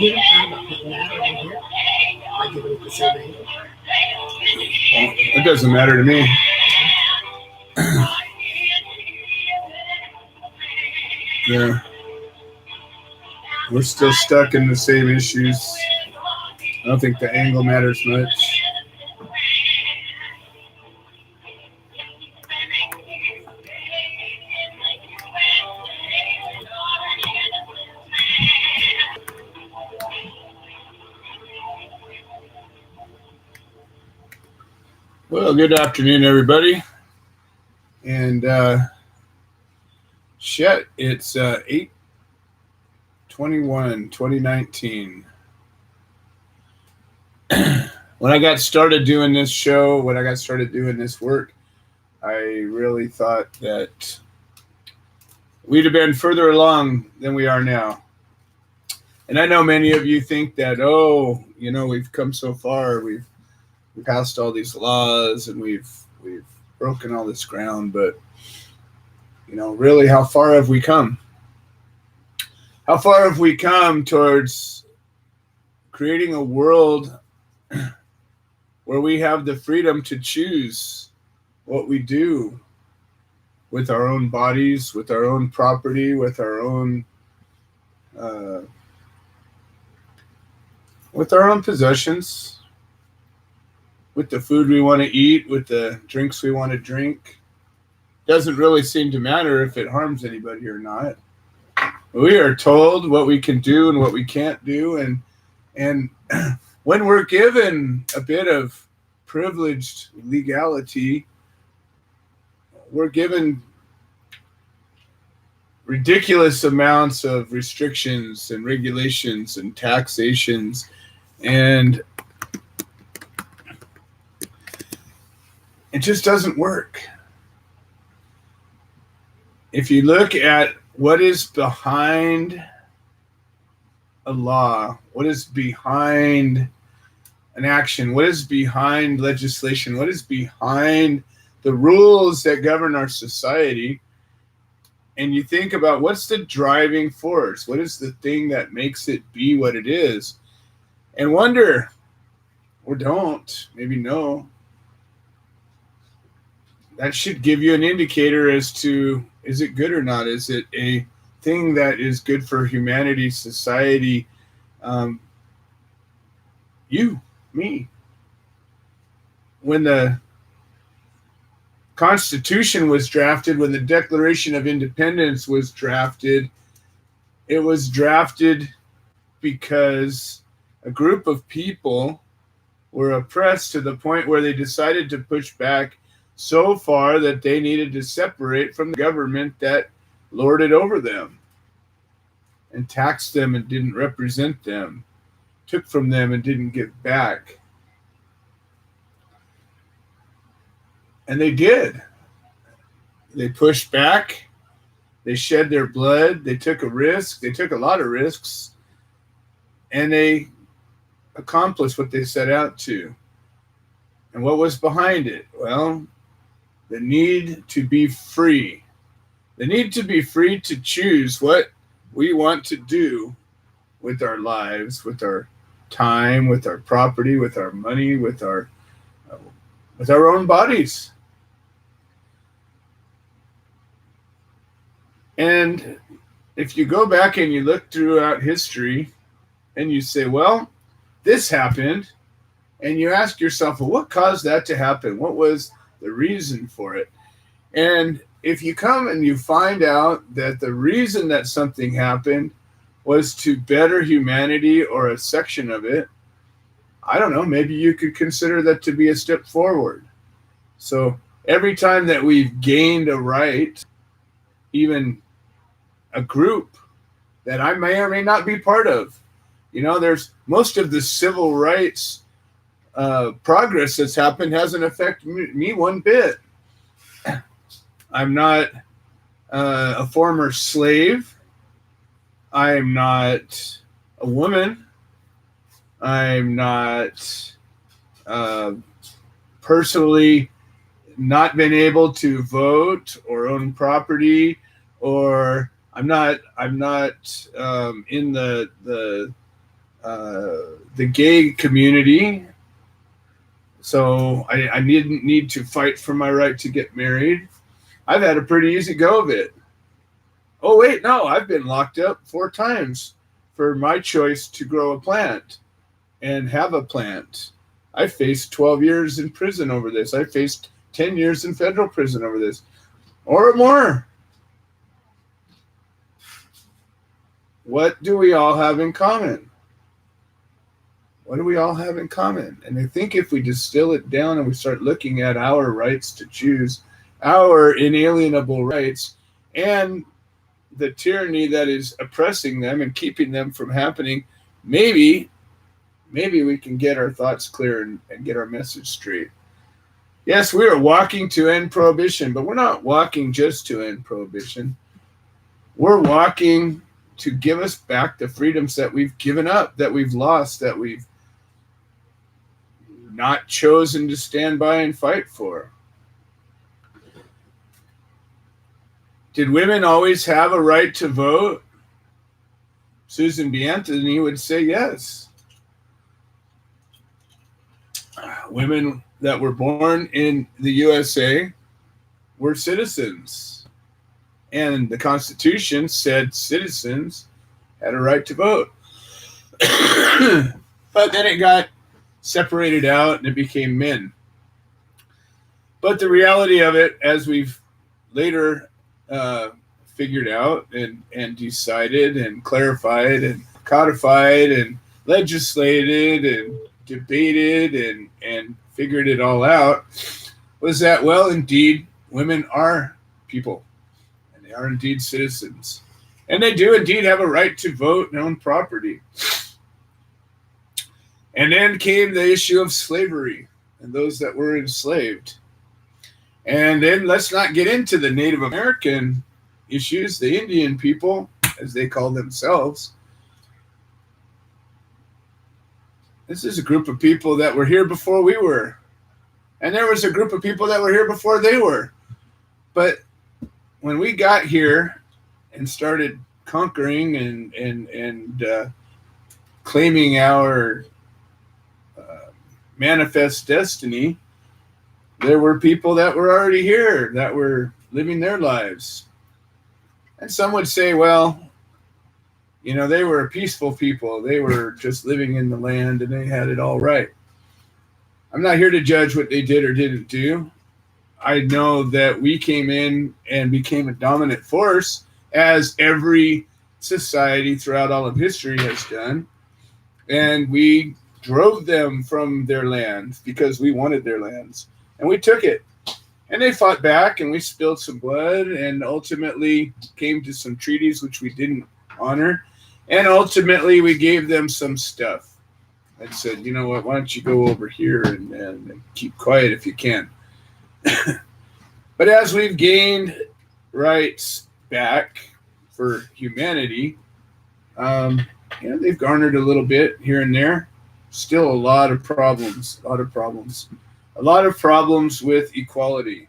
You ever thought about putting that over here? Like you would the survey? Well, it doesn't matter to me. Yeah. We're still stuck in the same issues. I don't think the angle matters much. Well, good afternoon, everybody. And it's 8/21/2019. When I got started doing this show, when I got started doing this work, I really thought that we'd have been further along than we are now. And I know many of you think that, we've come so far, we've passed all these laws and we've broken all this ground, but really, how far have we come? How far have we come towards creating a world where we have the freedom to choose what we do with our own bodies, with our own property, with our own possessions, with the food we want to eat, with the drinks we want to drink? Doesn't really seem to matter if it harms anybody or not. We are told what we can do and what we can't do, and when we're given a bit of privileged legality, we're given ridiculous amounts of restrictions and regulations and taxations, and it just doesn't work. If you look at what is behind a law, what is behind an action, what is behind legislation, what is behind the rules that govern our society, and you think about what's the driving force, what is the thing that makes it be what it is, and wonder, or don't, maybe know, that should give you an indicator as to, is it good or not? Is it a thing that is good for humanity, society, you, me? When the Constitution was drafted, when the Declaration of Independence was drafted, it was drafted because a group of people were oppressed to the point where they decided to push back so far that they needed to separate from the government that lorded over them and taxed them and didn't represent them, took from them and didn't give back. And they did. They pushed back. They shed their blood. They took a risk. They took a lot of risks. And they accomplished what they set out to. And what was behind it? Well, the need to be free. The need to be free to choose what we want to do with our lives, with our time, with our property, with our money, with with our own bodies. And if you go back and you look throughout history and you say, well, this happened, and you ask yourself, well, what caused that to happen? What was the reason for it? And if you come and you find out that the reason that something happened was to better humanity or a section of it, I don't know, maybe you could consider that to be a step forward. So every time that we've gained a right, even a group that I may or may not be part of, there's most of the civil rights progress that's happened hasn't affected me one bit. I'm not a former slave. I'm not a woman. I'm not personally not been able to vote or own property, or I'm not in the gay community. So I didn't need to fight for my right to get married. I've had a pretty easy go of it. Oh, wait, no, I've been locked up 4 times for my choice to grow a plant and have a plant. I faced 12 years in prison over this. I faced 10 years in federal prison over this, or more. What do we all have in common? What do we all have in common? And I think if we distill it down and we start looking at our rights to choose, our inalienable rights, and the tyranny that is oppressing them and keeping them from happening, maybe we can get our thoughts clear and get our message straight. Yes, we are walking to end prohibition, but we're not walking just to end prohibition. We're walking to give us back the freedoms that we've given up, that we've lost, that we've not chosen to stand by and fight for. Did women always have a right to vote? Susan B. Anthony would say yes. Women that were born in the USA were citizens. And the Constitution said citizens had a right to vote. But then it got separated out and it became men. But the reality of it, as we've later figured out and decided and clarified and codified and legislated and debated and figured it all out, was that, well, indeed, women are people. And they are indeed citizens. And they do indeed have a right to vote and own property. And then came the issue of slavery and those that were enslaved. And then let's not get into the Native American issues, the Indian people, as they call themselves. This is a group of people that were here before we were. And there was a group of people that were here before they were. But when we got here and started conquering and claiming our manifest destiny, there were people that were already here that were living their lives. And some would say, well, they were peaceful people. They were just living in the land and they had it all right. I'm not here to judge what they did or didn't do. I know that we came in and became a dominant force, as every society throughout all of history has done. And we drove them from their land because we wanted their lands. And we took it. And they fought back and we spilled some blood and ultimately came to some treaties which we didn't honor. And ultimately we gave them some stuff and said, you know what, why don't you go over here and keep quiet if you can. But as we've gained rights back for humanity, they've garnered a little bit here and there. Still a lot of problems. A lot of problems with equality.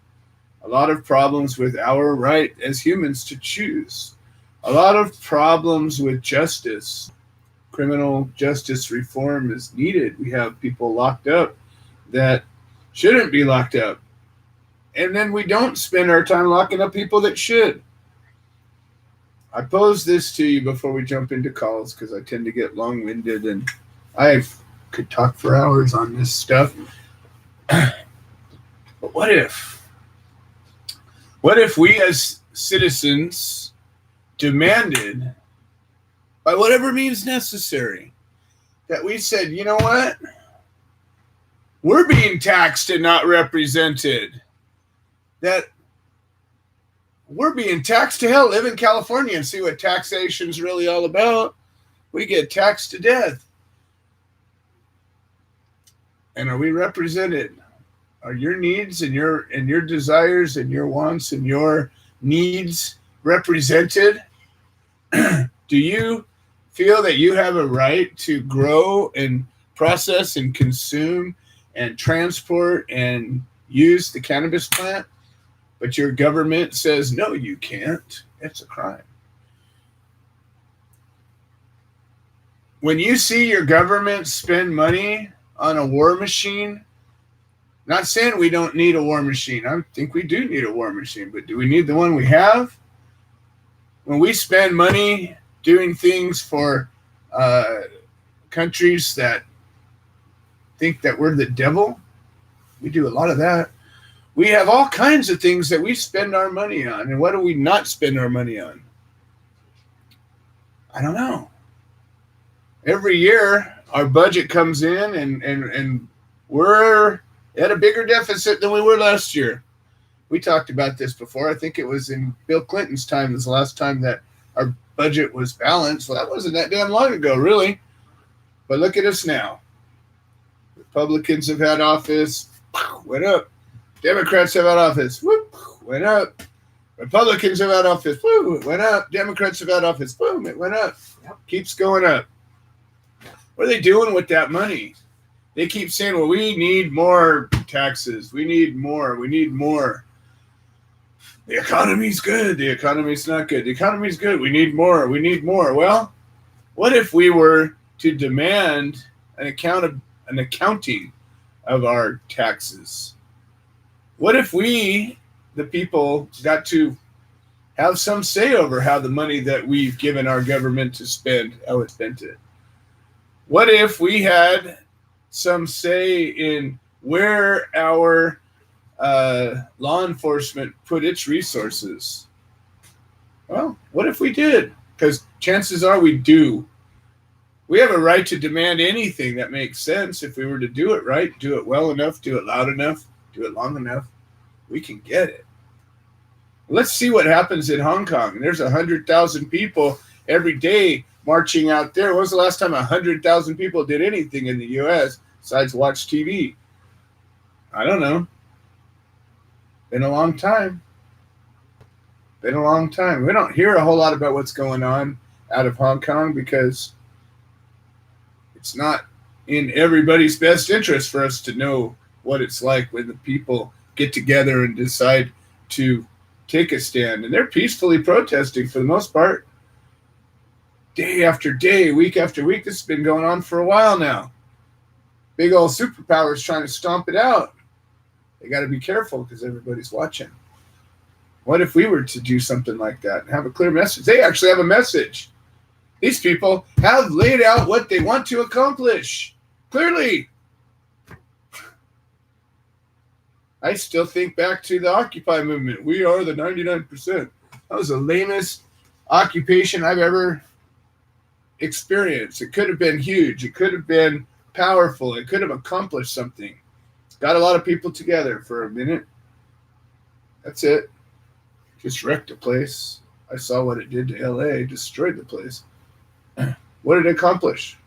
A lot of problems with our right as humans to choose. A lot of problems with justice. Criminal justice reform is needed. We have people locked up that shouldn't be locked up. And then we don't spend our time locking up people that should. I pose this to you before we jump into calls because I tend to get long-winded and I could talk for hours on this stuff. But what if we as citizens demanded, by whatever means necessary, that we said, you know what? We're being taxed and not represented. That we're being taxed to hell. Live in California and see what taxation's really all about. We get taxed to death. And are we represented? Are your needs and your desires and your wants and your needs represented? Do you feel that you have a right to grow and process and consume and transport and use the cannabis plant? But your government says, no, you can't. It's a crime. When you see your government spend money on a war machine, not saying we don't need a war machine. I think we do need a war machine, but do we need the one we have? When we spend money doing things for countries that think that we're the devil, we do a lot of that. We have all kinds of things that we spend our money on. And what do we not spend our money on? I don't know. Every year, our budget comes in and we're at a bigger deficit than we were last year. We talked about this before. I think it was in Bill Clinton's time was the last time that our budget was balanced. Well, that wasn't that damn long ago, really. But look at us now. Republicans have had office, went up. Democrats have had office, whoop, went up. Republicans have had office, woo, it went up. Democrats have had office, boom, it went up. Yep. Keeps going up. What are they doing with that money? They keep saying, well, we need more taxes. We need more. We need more. The economy's good. The economy's not good. The economy's good. We need more. We need more. Well, what if we were to demand an accounting of our taxes? What if we, the people, got to have some say over how the money that we've given our government to spend, how it's spent it? What if we had some say in where our law enforcement put its resources? Well, what if we did? Because chances are we do. We have a right to demand anything that makes sense. If we were to do it right, do it well enough, do it loud enough, do it long enough, we can get it. Let's see what happens in Hong Kong. There's 100,000 people every day marching out there. When was the last time 100,000 people did anything in the U.S. besides watch TV? I don't know. Been a long time. Been a long time. We don't hear a whole lot about what's going on out of Hong Kong because it's not in everybody's best interest for us to know what it's like when the people get together and decide to take a stand. And they're peacefully protesting for the most part. Day after day, week after week. This has been going on for a while now. Big old superpowers trying to stomp it out. They got to be careful because everybody's watching. What if we were to do something like that and have a clear message? They actually have a message. These people have laid out what they want to accomplish. Clearly. I still think back to the Occupy movement. We are the 99%. That was the lamest occupation I've ever experienced. It could have been huge. It could have been powerful. It could have accomplished something. Got a lot of people together for a minute. That's it. Just wrecked the place. I saw what it did to LA. Destroyed the place. What did it accomplish?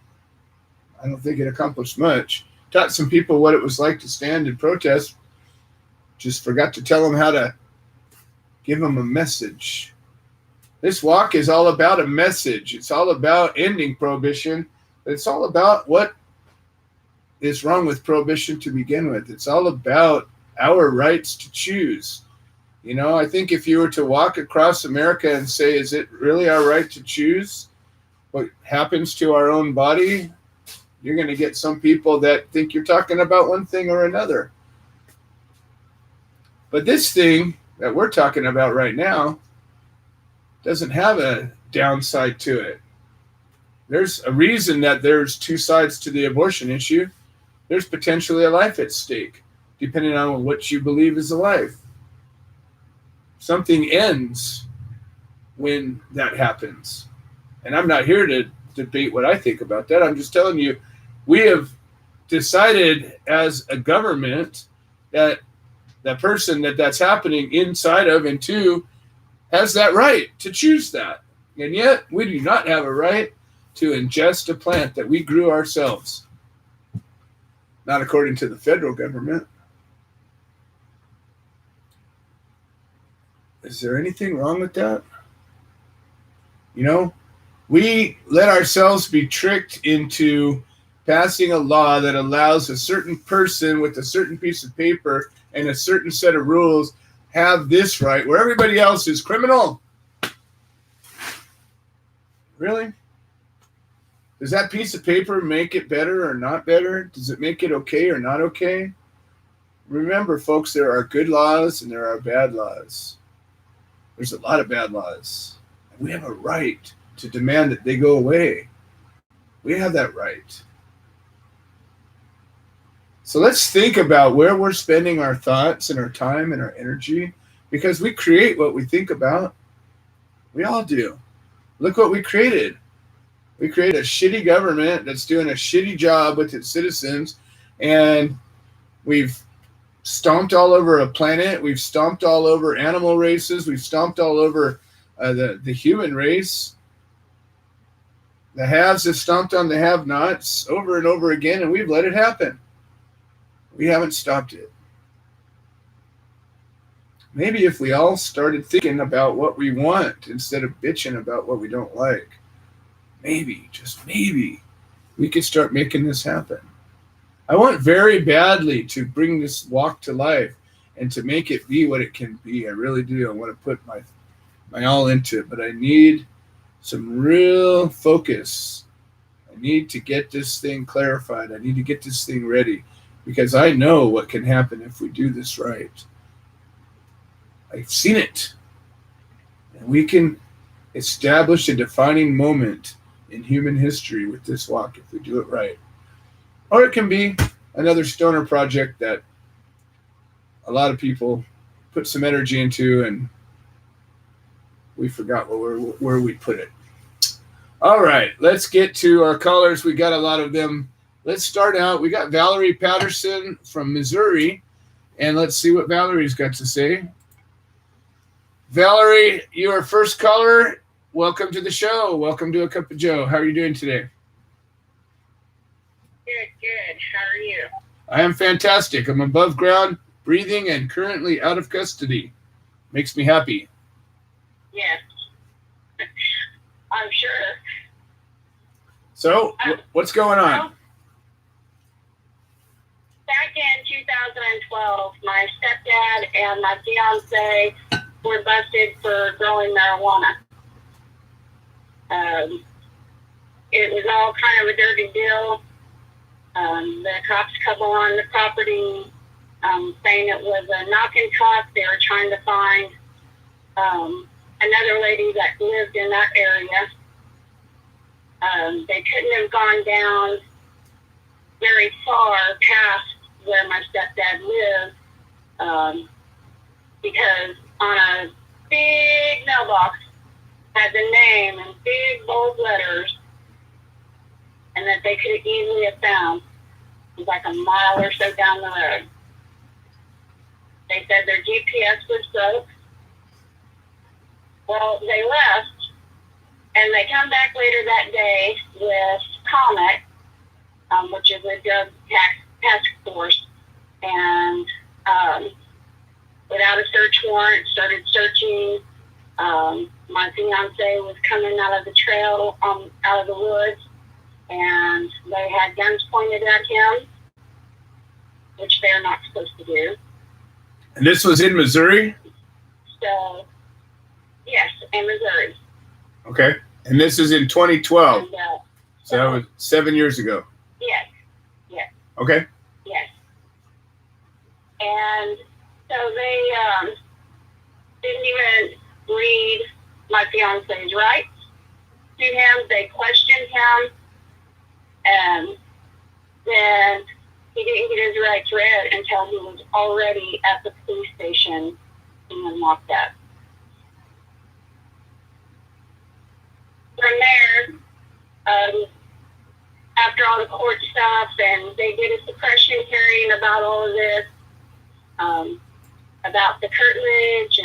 I don't think it accomplished much. Taught some people what it was like to stand and protest. Just forgot to tell them how to give them a message. This walk is all about a message. It's all about ending prohibition. It's all about what is wrong with prohibition to begin with. It's all about our rights to choose. You know, I think if you were to walk across America and say, is it really our right to choose what happens to our own body? You're going to get some people that think you're talking about one thing or another. But this thing that we're talking about right now doesn't have a downside to it. There's a reason that there's two sides to the abortion issue. There's potentially a life at stake, depending on what you believe is a life. Something ends when that happens. And I'm not here to debate what I think about that. I'm just telling you, we have decided as a government that the person that's happening inside of and to has that right to choose that. And yet we do not have a right to ingest a plant that we grew ourselves. Not according to the federal government. Is there anything wrong with that? You know, we let ourselves be tricked into passing a law that allows a certain person with a certain piece of paper and a certain set of rules have this right, where everybody else is criminal. Really? Does that piece of paper make it better or not better? Does it make it okay or not okay? Remember, folks, there are good laws and there are bad laws. There's a lot of bad laws. And we have a right to demand that they go away. We have that right. So let's think about where we're spending our thoughts and our time and our energy, because we create what we think about. We all do. Look what we created. We created a shitty government that's doing a shitty job with its citizens, and we've stomped all over a planet. We've stomped all over animal races. We've stomped all over the human race. The haves have stomped on the have-nots over and over again, and we've let it happen. We haven't stopped it. Maybe if we all started thinking about what we want instead of bitching about what we don't like, maybe, just maybe, we could start making this happen. I want very badly to bring this walk to life and to make it be what it can be. I really do. I want to put my all into it, but I need some real focus. I need to get this thing clarified. I need to get this thing ready, because I know what can happen if we do this right. I've seen it. And we can establish a defining moment in human history with this walk if we do it right. Or it can be another stoner project that a lot of people put some energy into and we forgot where we put it. All right, let's get to our callers. We got a lot of them. Let's start out. We got Valerie Patterson from Missouri, and let's see what Valerie's got to say. Valerie, you are first caller. Welcome to the show. Welcome to A Cup of Joe. How are you doing today? Good. How are you? I am fantastic. I'm above ground, breathing, and currently out of custody. Makes me happy. Yes. I'm sure. So, what's going on? Well, back in 2012, my stepdad and my fiance were busted for growing marijuana. It was all kind of a dirty deal. The cops come on the property saying it was a knock and talk. They were trying to find another lady that lived in that area. They couldn't have gone down very far past where my stepdad lived because on a big mailbox had the name in big bold letters, and that they could easily have found. It was like a mile or so down the road. They said their GPS was broke. Well, they left, and they come back later that day with Comet, which is a drug task force, and without a search warrant, started searching. My fiance was coming out of the trail, out of the woods, and they had guns pointed at him, which they're not supposed to do. And this was in Missouri? So, yes, in Missouri. Okay. And this is in 2012. And, so that was 7 years ago. Yes. Okay. Yes. And So they didn't even read my fiance's rights to him. They questioned him, and then he didn't get his rights read until he was already at the police station being locked up. From there, after all the court stuff, and they did a suppression hearing about all of this, about the curtilage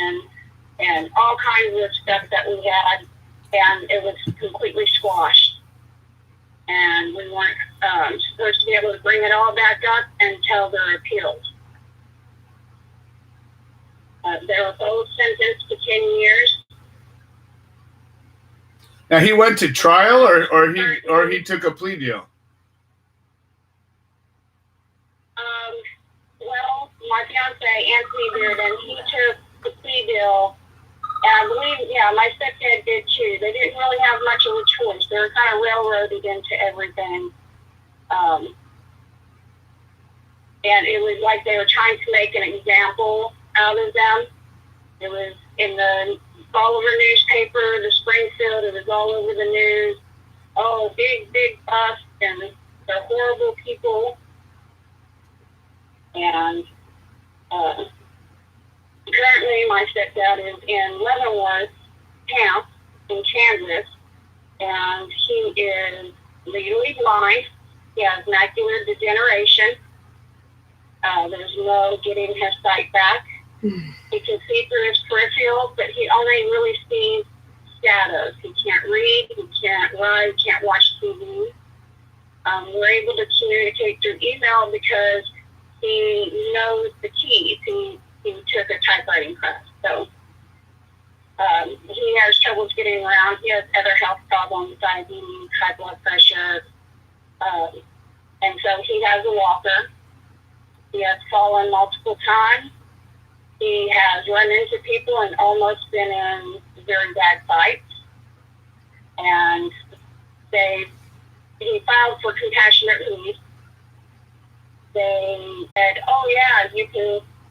and all kinds of stuff that we had, and it was completely squashed. And we weren't supposed to be able to bring it all back up until their appeals. They were both sentenced to 10 years. Now he went to trial, or he took a plea deal. Well, my fiance Anthony did, and he took the plea deal. And I believe, my stepdad did too. They didn't really have much of a choice. They were kind of railroaded into everything. And it was like they were trying to make an example out of them. It was in the Bolivar newspaper, the Springfield, it was all over the news. Oh, big bust, and they're horrible people. And currently my stepdad is in Leavenworth Camp in Kansas, and he is legally blind. He has macular degeneration. There's no getting his sight back. He can see through his peripheral, but he only really sees shadows. He can't read, he can't write, can't watch TV. We're able to communicate through email because he knows the keys. He took a typewriting class. So he has troubles getting around. He has other health problems, diabetes, high blood pressure. And so he has a walker. He has fallen multiple times. He has run into people and almost been in very bad fights. And he filed for compassionate release. They said, oh yeah,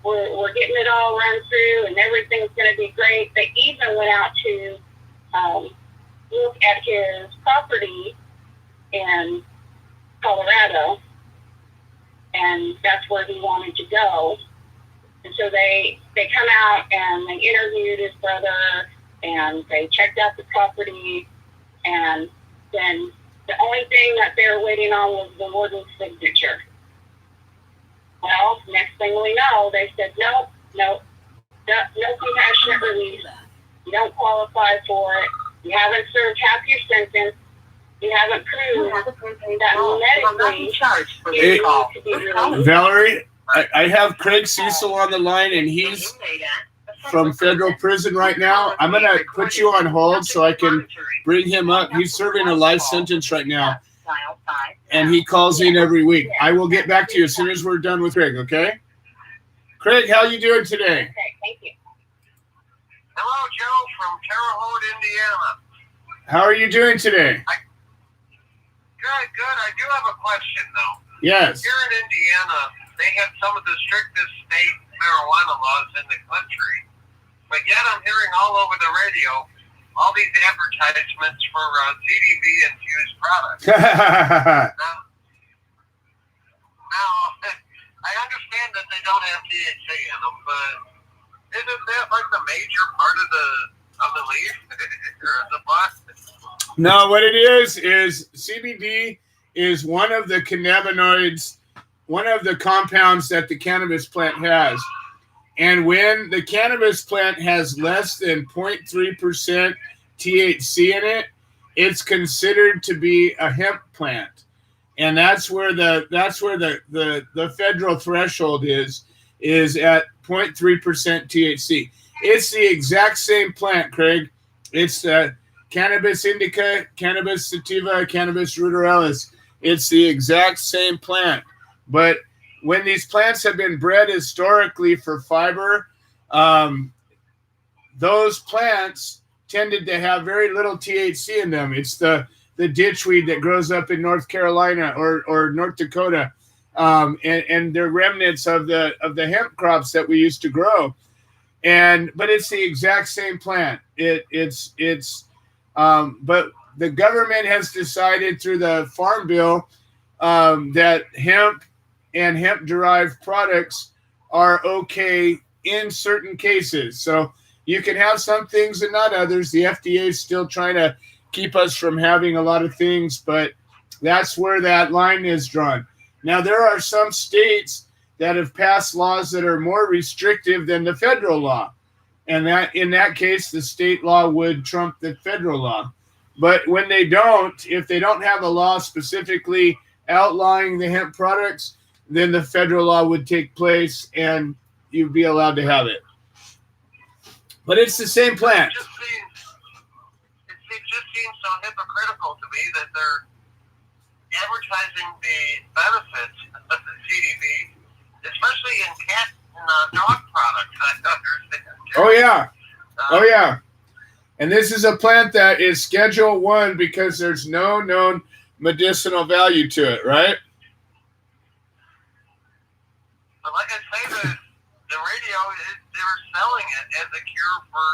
we're getting it all run through and everything's going to be great. They even went out to look at his property in Colorado, and that's where he wanted to go. And so they come out and they interviewed his brother, and they checked out the property, and then the only thing that they were waiting on was the warden's signature. Well, next thing we know, they said, no compassionate release. You don't qualify for it. You haven't served half your sentence. You haven't proved that medically you need to be released. Valerie, I have Craig Cecil on the line, and he's from federal prison right now. I'm going to put you on hold so I can bring him up. He's serving a life sentence right now, and he calls in every week. I will get back to you as soon as we're done with Craig, okay? Craig, how you doing today? Okay, thank you. Hello, Joe from Terre Haute, Indiana. How are you doing today? Good. I do have a question, though. Yes. Here in Indiana, they have some of the strictest state marijuana laws in the country. But yet I'm hearing all over the radio all these advertisements for CBD-infused products. Now, I understand that they don't have THC in them, but isn't that like the major part of the leaf or the bud? No, what it is CBD is one of the cannabinoids, one of the compounds that the cannabis plant has. And when the cannabis plant has less than 0.3% THC in it, it's considered to be a hemp plant. And that's where the federal threshold is at 0.3% THC. It's the exact same plant, Craig. It's Cannabis indica, Cannabis sativa, Cannabis ruderalis. It's the exact same plant. But when these plants have been bred historically for fiber, those plants tended to have very little THC in them. It's the ditchweed that grows up in North Carolina or North Dakota. and they're remnants of the hemp crops that we used to grow. But it's the exact same plant. But the government has decided through the Farm Bill that hemp and hemp-derived products are okay in certain cases. So you can have some things and not others. The FDA is still trying to keep us from having a lot of things, but that's where that line is drawn. Now, there are some states that have passed laws that are more restrictive than the federal law. And that in that case, the state law would trump the federal law. But when they don't, if they don't have a law specifically outlining the hemp products, then the federal law would take place and you'd be allowed to have it. But it's the same plant. It just seems so hypocritical to me that they're advertising the benefits of the CBD, especially in cat and dog products. I understand. Oh yeah. And this is a plant that is Schedule 1 because there's no known medicinal value to it, right? But like I say, the radio, they're selling it as a cure for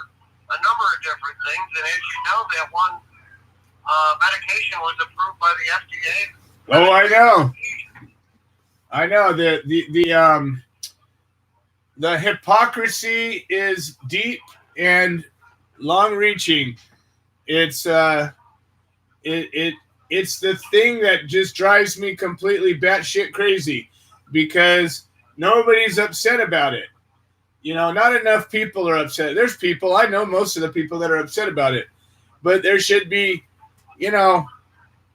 a number of different things. And as you know, that one medication was approved by the FDA. Oh, I know. The hypocrisy is deep and long-reaching. It's the thing that just drives me completely batshit crazy because nobody's upset about it. You know, not enough people are upset. There's people, I know most of the people that are upset about it, but there should be, you know,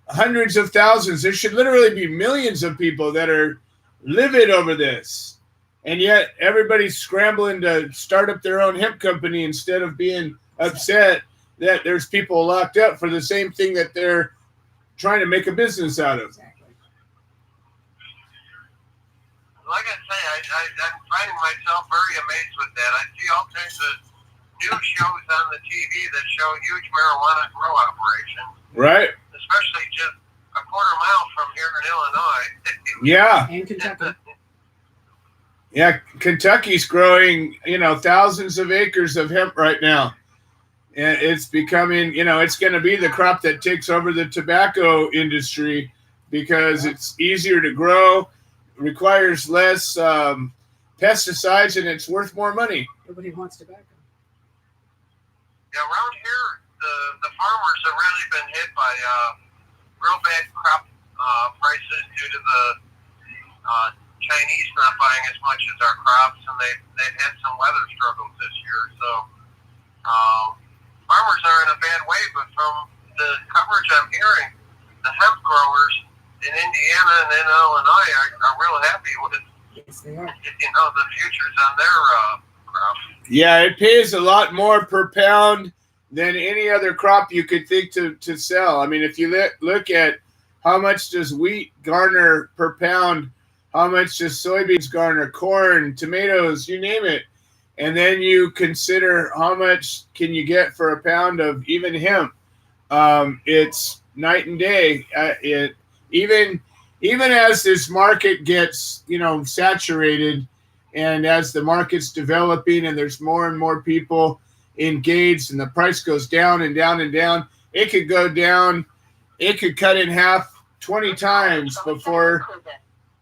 hundreds of thousands. There should literally be millions of people that are livid over this. And yet everybody's scrambling to start up their own hemp company instead of being upset that there's people locked up for the same thing that they're trying to make a business out of. Like I say, I'm finding myself very amazed with that. I see all kinds of news shows on the TV that show huge marijuana grow operations. Right. Especially just a quarter mile from here in Illinois. Yeah. And Kentucky. Yeah, Kentucky's growing, you know, thousands of acres of hemp right now. And it's becoming, you know, it's going to be the crop that takes over the tobacco industry because it's easier to grow, requires less pesticides, and it's worth more money. Nobody wants tobacco. Yeah, around here, the farmers have really been hit by real bad crop prices due to the Chinese not buying as much as our crops, and they've had some weather struggles this year. So farmers are in a bad way, but from the coverage I'm hearing, the hemp growers in Indiana and in Illinois are real happy with, Yes, they are. you know, the futures on their crops. Yeah, it pays a lot more per pound than any other crop you could think to sell. I mean, if you look at how much does wheat garner per pound, how much does soybeans garner, corn, tomatoes, you name it. And then you consider how much can you get for a pound of even hemp. It's night and day. Even as this market gets, you know, saturated, and as the market's developing and there's more and more people engaged and the price goes down and down and down, it could go down, it could cut in half 20 times before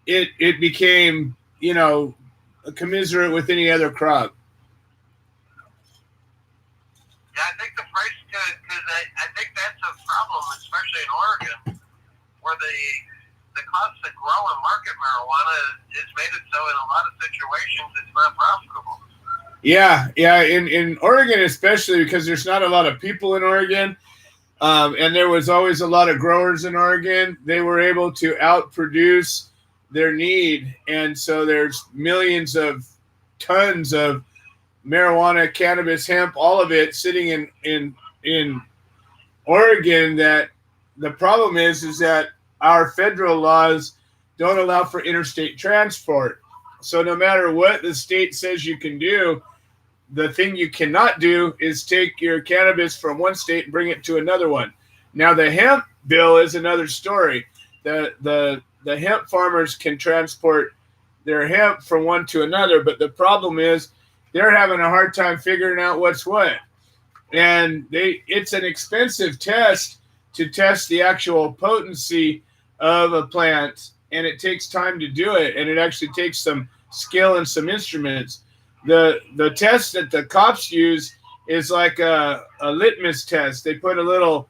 it became, you know, commiserate with any other crop. Yeah, I think the price could, because I think that's a problem, especially in Oregon, where the cost to grow and market marijuana has made it so in a lot of situations it's not profitable. Yeah, in Oregon especially, because there's not a lot of people in Oregon, and there was always a lot of growers in Oregon. They were able to outproduce their need, and so there's millions of tons of marijuana, cannabis, hemp, all of it sitting in Oregon. That the problem is that our federal laws don't allow for interstate transport. So no matter what the state says you can do, the thing you cannot do is take your cannabis from one state and bring it to another one. Now the hemp bill is another story. The the hemp farmers can transport their hemp from one to another, but the problem is they're having a hard time figuring out what's what. And it's an expensive test to test the actual potency of a plant, and it takes time to do it, and it actually takes some skill and some instruments. The test that the cops use is like a litmus test. They put a little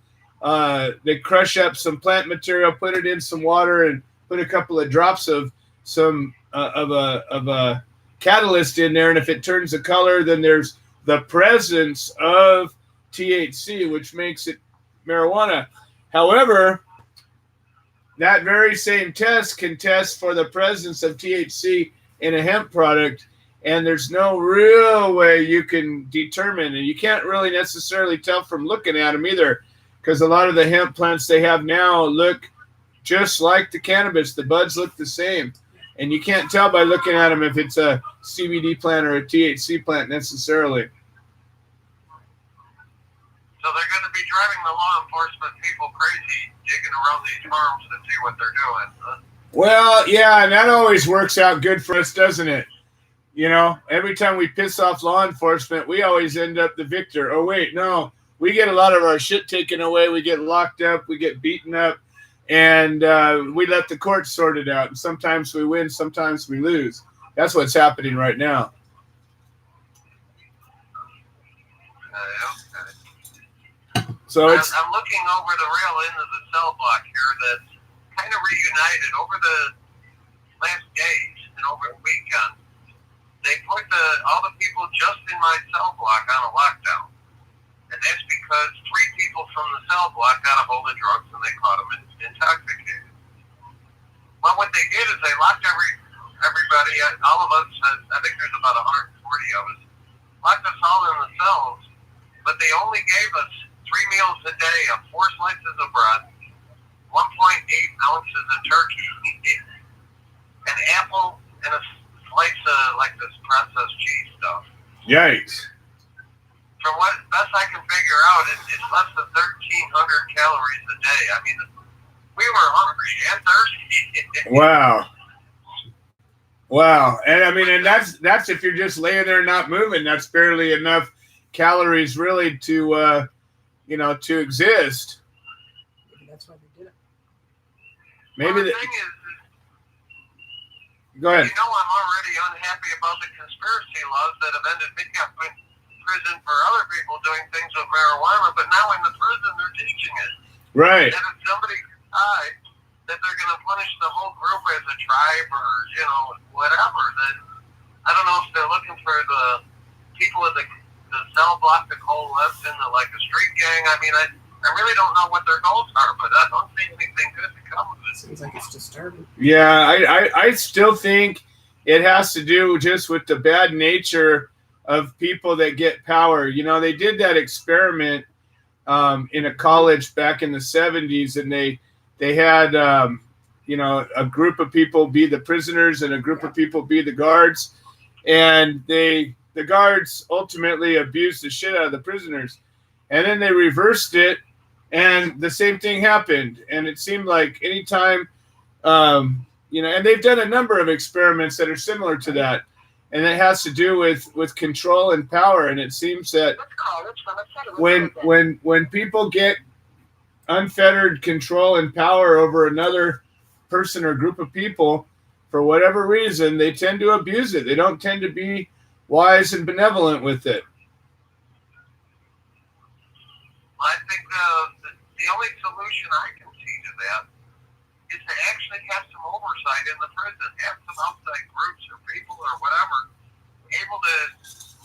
they crush up some plant material, put it in some water, and put a couple of drops of some of a catalyst in there, and if it turns a color, then there's the presence of THC, which makes it marijuana. However, that very same test can test for the presence of THC in a hemp product, and there's no real way you can determine, and you can't really necessarily tell from looking at them either, because a lot of the hemp plants they have now look just like the cannabis. The buds look the same, and you can't tell by looking at them if it's a CBD plant or a THC plant necessarily. So they're going to be driving the law enforcement people crazy, digging around these farms to see what they're doing. Well, yeah, and that always works out good for us, doesn't it? You know, every time we piss off law enforcement, we always end up the victor. Oh, wait, no. We get a lot of our shit taken away. We get locked up. We get beaten up. And we let the courts sort it out. And sometimes we win. Sometimes we lose. That's what's happening right now. So I'm looking over the rail end of the cell block here that's kind of reunited over the last days and over the weekend. They put all the people just in my cell block on a lockdown. And that's because 3 people from the cell block got a hold of drugs and they caught them intoxicated. Well, what they did is they locked everybody, all of us, I think there's about 140 of us, locked us all in the cells, but they only gave us 3 meals a day of 4 slices of bread, 1.8 ounces of turkey, an apple, and a slice of like this processed cheese stuff. yikes. From what best I can figure out, it's less than 1,300 calories a day. I mean, we were hungry and thirsty. Wow. And I mean, and that's if you're just laying there not moving, that's barely enough calories really to to exist. Maybe that's why they did it. Maybe the thing is, go ahead. You know, I'm already unhappy about the conspiracy laws that have ended me up in prison for other people doing things with marijuana, but now in the prison they're teaching it. Right. And if somebody decides that they're going to punish the whole group as a tribe or, whatever, then I don't know if they're looking for the people in the cell block to coalesce into like a street gang. I mean, I really don't know what their goals are, but I don't see anything good to come of it. Seems like it's disturbing. Yeah, I still think it has to do just with the bad nature of people that get power. You know, they did that experiment in a college back in the 70s, and they had a group of people be the prisoners and a group of people be the guards, and the guards ultimately abused the shit out of the prisoners, and then they reversed it, and the same thing happened. And it seemed like anytime and they've done a number of experiments that are similar to that, and it has to do with control and power. And it seems that when people get unfettered control and power over another person or group of people, for whatever reason, they tend to abuse it. They don't tend to be wise and benevolent with it. I think the only solution I can see to that is to actually have some oversight in the prison, have some outside groups or people or whatever able to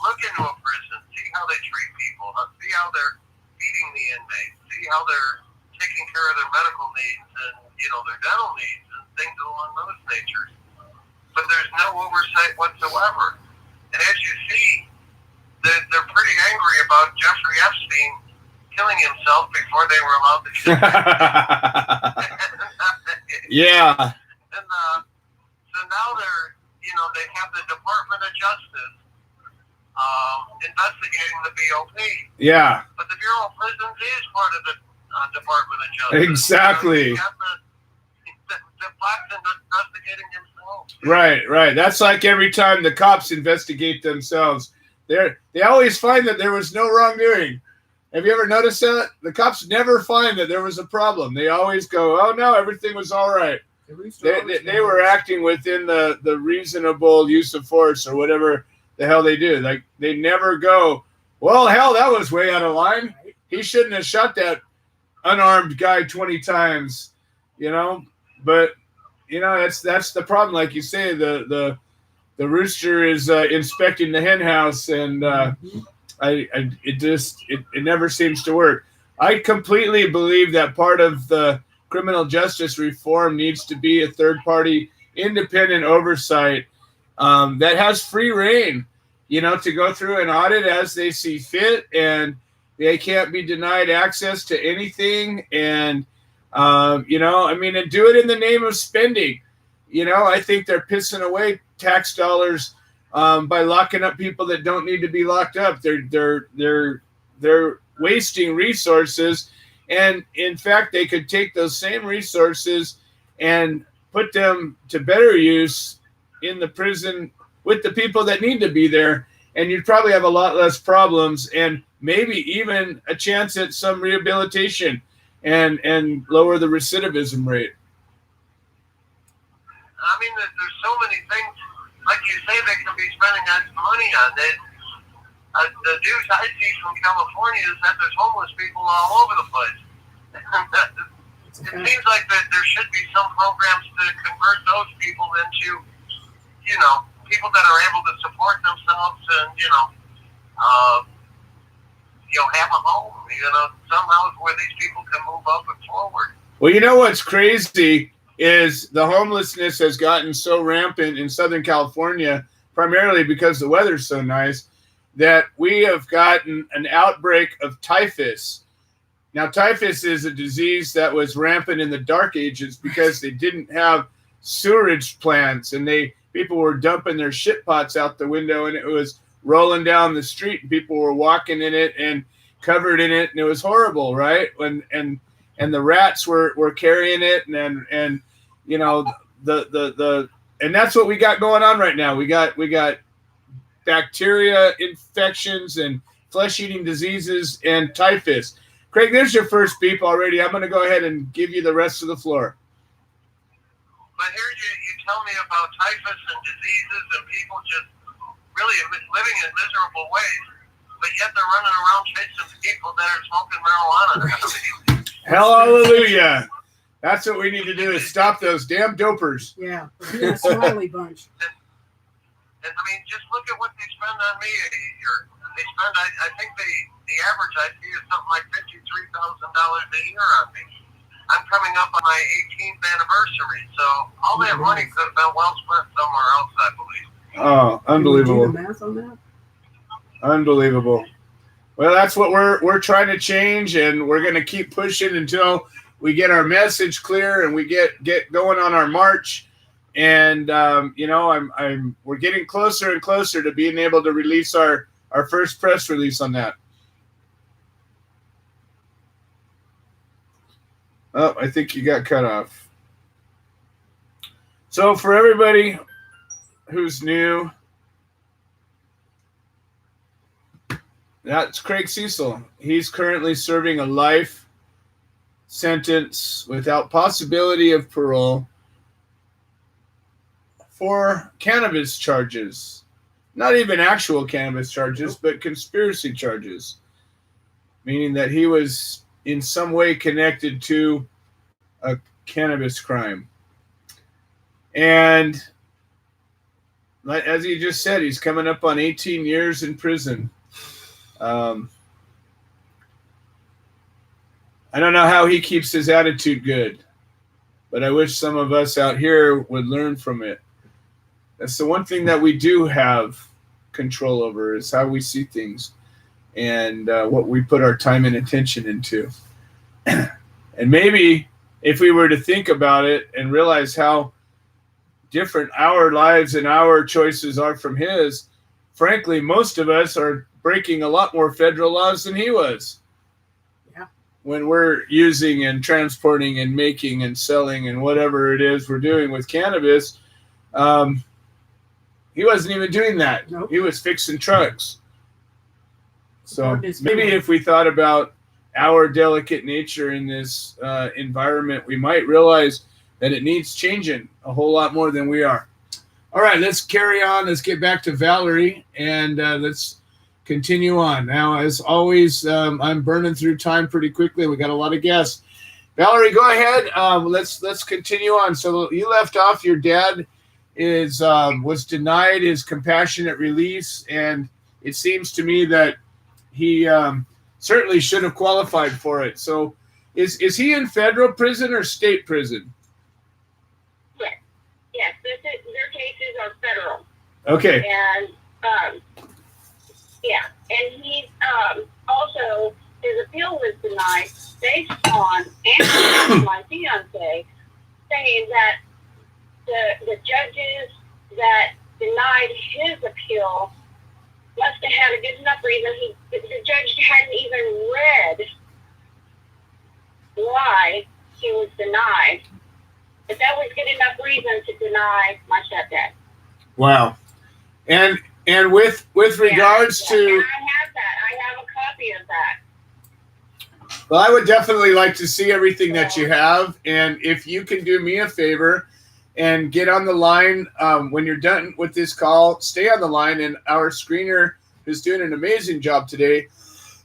look into a prison, see how they treat people, see how they're feeding the inmates, see how they're taking care of their medical needs and, their dental needs and things along those natures. But there's no oversight whatsoever. And as you see, they're pretty angry about Jeffrey Epstein killing himself before they were allowed to kill him. Yeah. And so now they have the Department of Justice investigating the BOP. Yeah. But the Bureau of Prisons is part of the Department of Justice. Exactly. So the cops investigating themselves. Right. That's like every time the cops investigate themselves, they always find that there was no wrongdoing. Have you ever noticed that? The cops never find that there was a problem. They always go, "Oh no, everything was all right." They were acting within the reasonable use of force or whatever the hell they do. Like they never go, "Well, hell, that was way out of line. He shouldn't have shot that unarmed guy 20 times," you know. But you know, that's the problem. Like you say, the rooster is inspecting the hen house, and it never seems to work. I completely believe that part of the criminal justice reform needs to be a third-party independent oversight that has free reign, you know, to go through and audit as they see fit, and they can't be denied access to anything. And, you know, I mean, and do it in the name of spending. You know, I think they're pissing away tax dollars by locking up people that don't need to be locked up. They're wasting resources. And in fact, they could take those same resources and put them to better use in the prison with the people that need to be there. And you'd probably have a lot less problems and maybe even a chance at some rehabilitation and lower the recidivism rate. I mean, there's so many things, like you say, they can be spending extra money on. The news I see from California is that there's homeless people all over the place. It seems like that there should be some programs to convert those people into, you know, people that are able to support themselves and, you know, have a home, you know, somehow where these people can move up and forward. Well, you know what's crazy is the homelessness has gotten so rampant in Southern California, primarily because the weather's so nice, that we have gotten an outbreak of typhus. Now, typhus is a disease that was rampant in the Dark Ages because they didn't have sewerage plants, and people were dumping their shit pots out the window, and it was rolling down the street, and people were walking in it and covered in it, and it was horrible, right? And the rats were carrying it, and you know and that's what we got going on right now. We got bacteria infections and flesh-eating diseases and typhus. Craig, there's your first beep already. I'm going to go ahead and give you the rest of the floor. But here you tell me about typhus and diseases and people just really living in miserable ways, but yet they're running around chasing people that are smoking marijuana. Hallelujah. That's what we need to do is stop those damn dopers. Yeah, a smiley bunch. And I mean, just look at what they spend on me a year. They spend, I think the average I see is something like $53,000 a year on me. I'm coming up on my 18th anniversary, so all that money could have been well spent somewhere else, I believe. Oh, unbelievable. Do the math on that? Unbelievable. Well, that's what we're trying to change, and we're going to keep pushing until we get our message clear and we get going on our march. And you know, we're getting closer and closer to being able to release our first press release on that. Oh, I think you got cut off. So for everybody who's new, that's Craig Cecil. He's currently serving a life sentence without possibility of parole for cannabis charges. Not even actual cannabis charges, but conspiracy charges, meaning that he was in some way connected to a cannabis crime. And as he just said, he's coming up on 18 years in prison. I don't know how he keeps his attitude good, but I wish some of us out here would learn from it. That's the one thing that we do have control over is how we see things and what we put our time and attention into. And maybe if we were to think about it and realize how different our lives and our choices are from his, frankly, most of us are breaking a lot more federal laws than he was. Yeah. when we're using and transporting and making and selling and whatever it is we're doing with cannabis, he wasn't even doing that. Nope. He was fixing trucks. So Or his maybe family. if we thought about our delicate nature in this environment, we might realize that it needs changing a whole lot more than we are. All right, let's carry on. Let's get back to Valerie, and let's continue on. Now, as always, I'm burning through time pretty quickly. We got a lot of guests. Valerie, go ahead. Let's continue on. So you left off. Your dad was denied his compassionate release, and it seems to me that he certainly should have qualified for it. So, is he in federal prison or state prison? Yes, their cases are federal. Okay. And and he also, his appeal was denied based on my fiance saying that the judges that denied his appeal must have had a good enough reason. The judge hadn't even read why he was denied, but that was good enough reason to deny my stepdad. Wow. And with regards to, and I have that. I have a copy of that. well, I would definitely like to see everything that you have, and if you can do me a favor and get on the line when you're done with this call, stay on the line, and our screener is doing an amazing job today.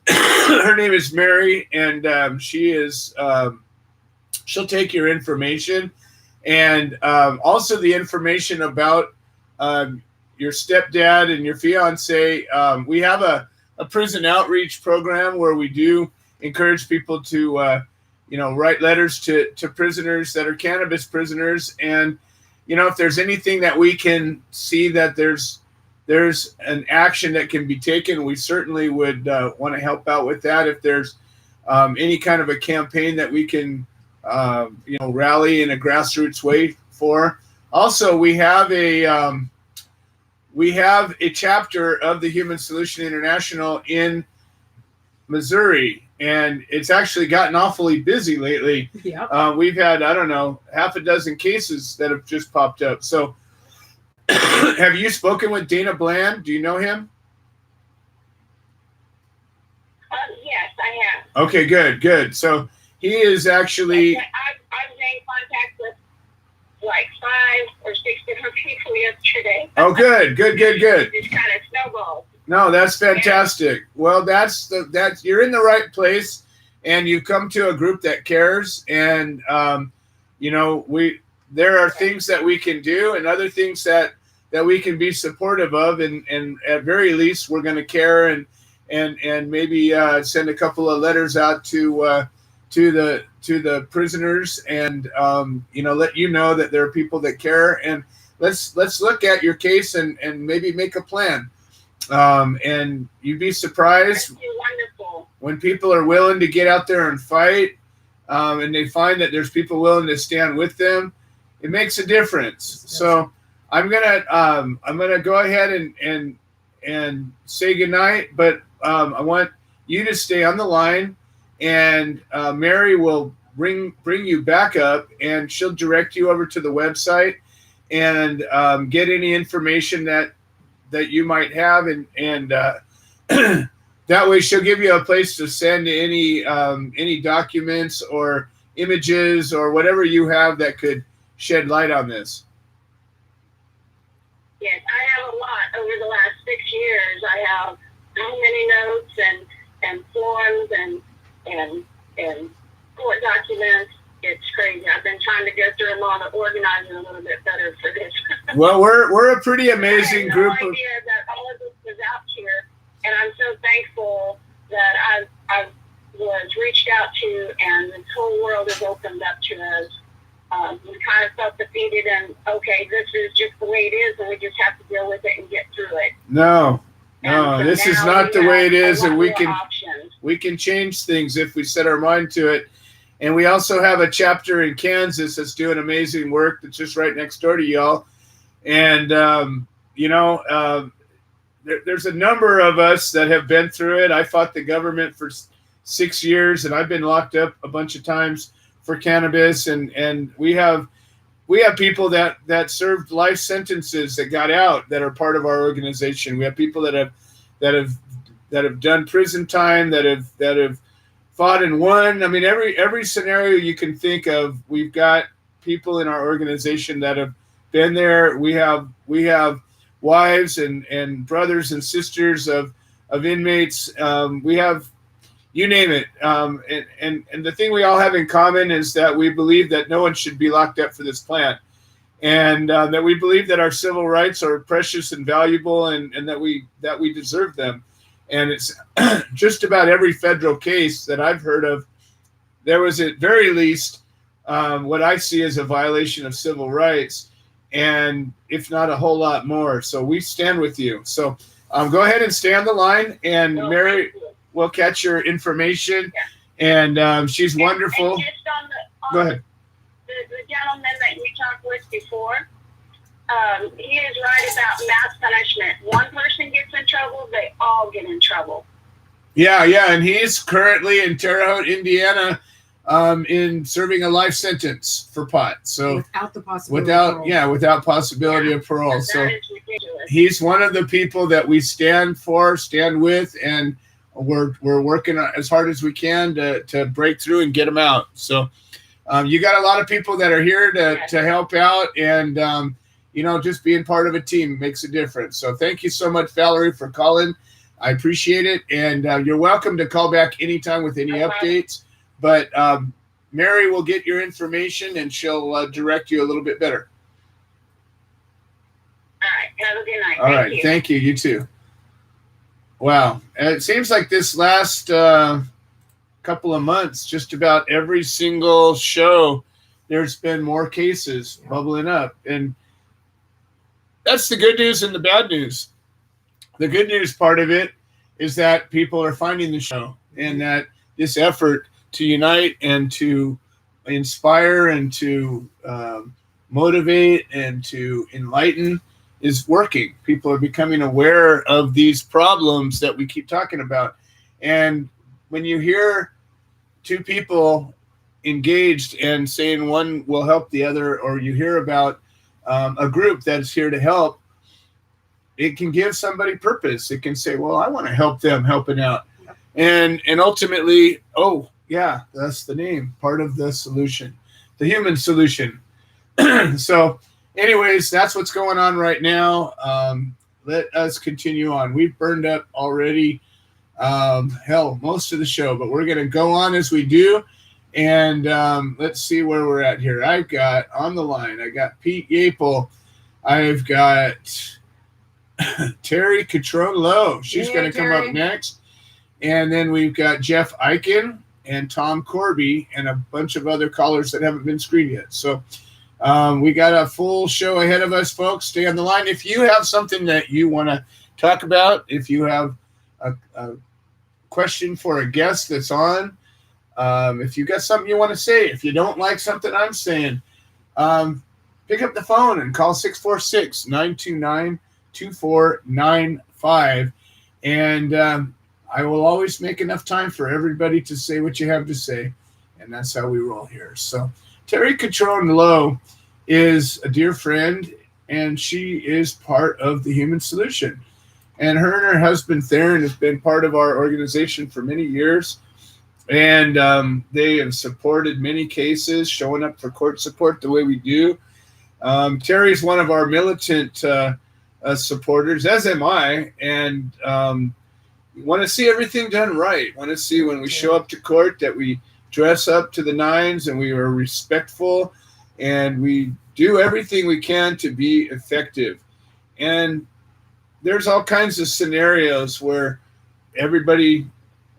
Her name is Mary, and she'll take your information, and also the information about your stepdad and your fiance. We have a prison outreach program where we do encourage people to write letters to prisoners that are cannabis prisoners, and if there's anything that we can see that there's an action that can be taken, we certainly would want to help out with that. If there's any kind of a campaign that we can rally in a grassroots way for. Also, we have a chapter of the Human Solution International in Missouri, and it's actually gotten awfully busy lately. Yeah. We've had, I don't know, half a dozen cases that have just popped up. So have you spoken with Dana Bland? Do you know him? Yes, I have. Okay, good. So he is actually... I've been in contact with like 5 or 6 different people yesterday. Oh, good. It's kind of snowballed. No, that's fantastic. Well, that's you're in the right place, and you've come to a group that cares, and there are things that we can do and other things that we can be supportive of, and at very least we're going to care and maybe send a couple of letters out to the prisoners, and let you know that there are people that care, and let's look at your case and maybe make a plan. And you'd be surprised when people are willing to get out there and fight, and they find that there's people willing to stand with them. It makes a difference. So I'm gonna go ahead and say goodnight, but I want you to stay on the line, and Mary will bring you back up, and she'll direct you over to the website and get any information that you might have, and that way she'll give you a place to send any documents or images or whatever you have that could shed light on this. Yes, I have a lot over the last 6 years. I have so many notes and forms and court documents. It's crazy. I've been trying to go through them all to organize it a little bit better for this. Well, we're a pretty amazing group I had no idea that all of this was out here, and I'm so thankful that I was reached out to, and this whole world has opened up to us. We kind of felt defeated, and okay, this is just the way it is, and we just have to deal with it and get through it. No, So this is now not the way it is, and we options. can change things if we set our mind to it. And we also have a chapter in Kansas that's doing amazing work that's just right next door to y'all. And, there's a number of us that have been through it. I fought the government for 6 years, and I've been locked up a bunch of times for cannabis, and we have people that served life sentences that got out that are part of our organization. We have people that have done prison time, that have fought and won. I mean, every scenario you can think of, we've got people in our organization that have been there. We have wives and brothers and sisters of inmates. We have, you name it. And the thing we all have in common is that we believe that no one should be locked up for this plant, and that we believe that our civil rights are precious and valuable, and that we deserve them. And it's just about every federal case that I've heard of, there was at very least what I see as a violation of civil rights, and if not a whole lot more. So we stand with you. So go ahead and stay on the line, and Mary will catch your information. Yeah. And she's wonderful. And just go ahead. The gentleman that you talked with before, he is right about mass punishment. One person gets in trouble, they all get in trouble. Yeah, and he's currently in Terre Haute, Indiana, in serving a life sentence for pot. So without the possibility of parole. Without possibility of parole. That So is ridiculous. He's one of the people that we stand with, and we're working as hard as we can to break through and get him out. So you got a lot of people that are here to help out, and just being part of a team makes a difference. So thank you so much, Valerie, for calling. I appreciate it, and you're welcome to call back anytime with any updates. But Mary will get your information, and she'll direct you a little bit better. All right. Have a good night. All right. Thank you. You too. Wow. And it seems like this last couple of months, just about every single show, there's been more cases bubbling up. And that's the good news and the bad news. The good news part of it is that people are finding the show, and that this effort to unite and to inspire and to motivate and to enlighten is working. People are becoming aware of these problems that we keep talking about. And when you hear two people engaged and saying one will help the other, or you hear about a group that's here to help, it can give somebody purpose. It can say, well, I want to help them helping out. And ultimately, oh, yeah, that's the name, part of the solution, the human solution. So anyways, that's what's going on right now. Let us continue on. We've burned up already, most of the show, but we're going to go on as we do. And let's see where we're at here. I've got on the line, I got Pete Yapel. I've got Terry Catrone-Lowe. She's going to come up next. And then we've got Jeff Eichen and Tom Corby and a bunch of other callers that haven't been screened yet. So we got a full show ahead of us, folks. Stay on the line. If you have something that you want to talk about, if you have a question for a guest that's on, if you got something you want to say, if you don't like something I'm saying, pick up the phone and call 646-929-2495. And I will always make enough time for everybody to say what you have to say. And that's how we roll here. So Terry Catrone-Lowe is a dear friend, and she is part of the Human Solution. And her and her husband, Theron, have been part of our organization for many years. And they have supported many cases, showing up for court support the way we do. Terry's one of our militant supporters, as am I. And want to see everything done right. Want to see when we show up to court that we dress up to the nines and we are respectful and we do everything we can to be effective. And there's all kinds of scenarios where everybody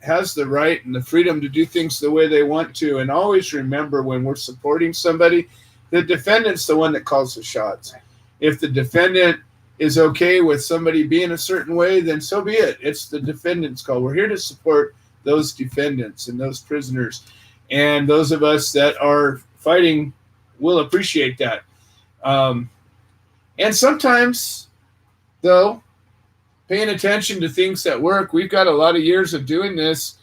has the right and the freedom to do things the way they want to. And always remember, when we're supporting somebody, the defendant's the one that calls the shots. If the defendant is okay with somebody being a certain way, then so be it. It's the defendant's call. We're here to support those defendants and those prisoners. And those of us that are fighting will appreciate that. And sometimes, though, paying attention to things that work. We've got a lot of years of doing this.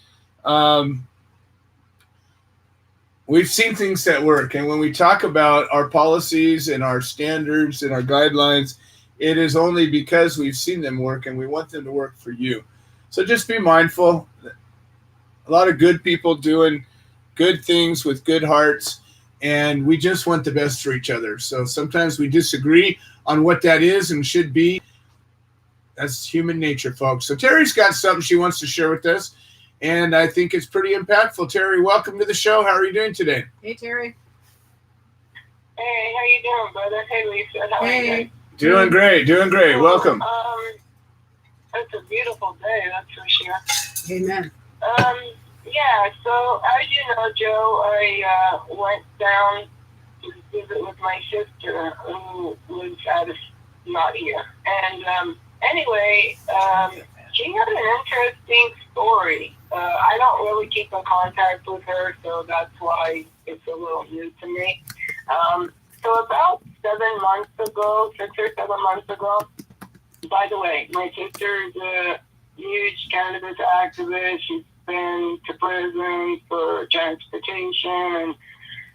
We've seen things that work. And when we talk about our policies and our standards and our guidelines, it is only because we've seen them work and we want them to work for you. So just be mindful. A lot of good people doing good things with good hearts, and we just want the best for each other. So sometimes we disagree on what that is and should be. That's human nature, folks. So Terry's got something she wants to share with us, and I think it's pretty impactful. Terry, welcome to the show. How are you doing today? Hey, Terry. Hey, how you doing, brother? Hey, Lisa. How are you doing? Doing great, doing great. Welcome. It's a beautiful day, that's for sure. Amen. Yeah, so as you know, Joe, I went down to visit with my sister who lives not here. And anyway, she had an interesting story. I don't really keep in contact with her, so that's why it's a little new to me. So about 6 or 7 months ago, by the way, my sister is a huge cannabis activist. She's been to prison for transportation and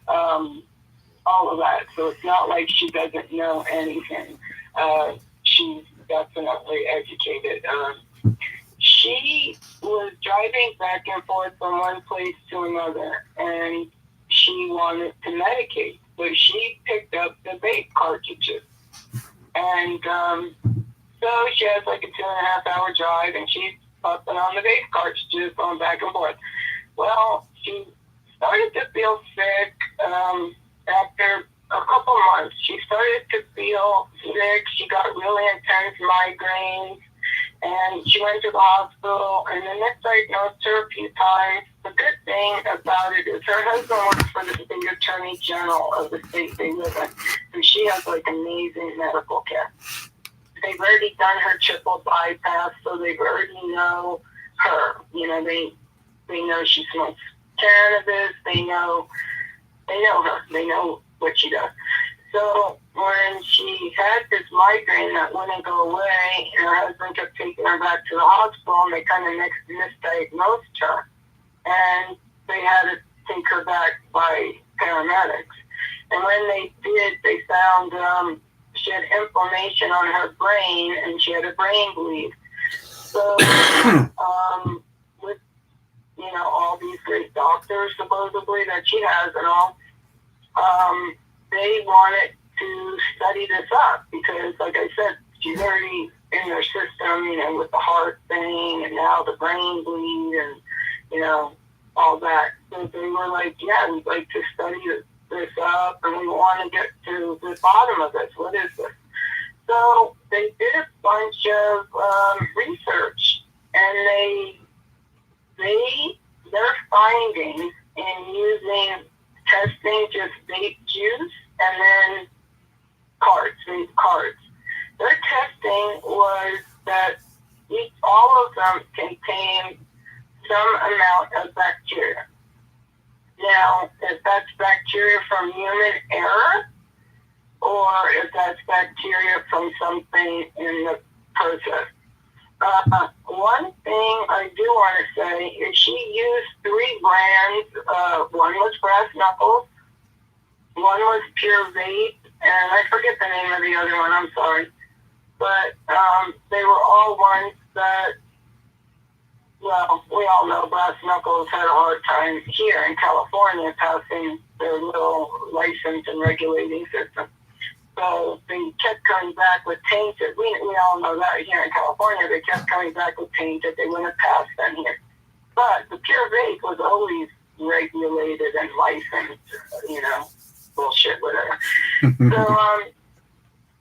all of that. So it's not like she doesn't know anything. She's definitely educated. She was driving back and forth from one place to another, and she wanted to medicate. So she picked up the vape cartridges. And so she has like a 2.5-hour drive, and she's puffing on the vape cartridges, going back and forth. Well, she started to feel sick after a couple months. She started to feel sick. She got really intense migraines, and she went to the hospital, and they misdiagnosed her a few times. The good thing about it is her husband works for the state attorney general of the state they live in, so she has like amazing medical care. They've already done her triple bypass, so they already know her. You know, they know she smokes cannabis. They know her. They know what she does. So when she had this migraine that wouldn't go away, and her husband kept taking her back to the hospital, and they kind of misdiagnosed her, and they had to take her back by paramedics. And when they did, they found she had inflammation on her brain, and she had a brain bleed. So, with, all these great doctors, supposedly, that she has and all, they wanted to study this up because, like I said, she's already in their system, with the heart thing, and now the brain bleed, and, all that. So they were like, yeah, we'd like to study this up, and we want to get to the bottom of this. What is this? So they did a bunch of research, and their findings in using testing just vape juice and then vape cards. Their testing was that all of them contain some amount of bacteria. Now, if that's bacteria from human error, or if that's bacteria from something in the process. One thing I do want to say is she used 3 brands. One was Brass Knuckles, one was Pure Vape, and I forget the name of the other one, I'm sorry. But they were all ones that, well, we all know Brass Knuckles had a hard time here in California passing their little license and regulating system. So they kept coming back with tainted. We all know that here in California, they kept coming back with tainted. They wouldn't pass them here. But the Pure Vape was always regulated and licensed, bullshit, whatever. So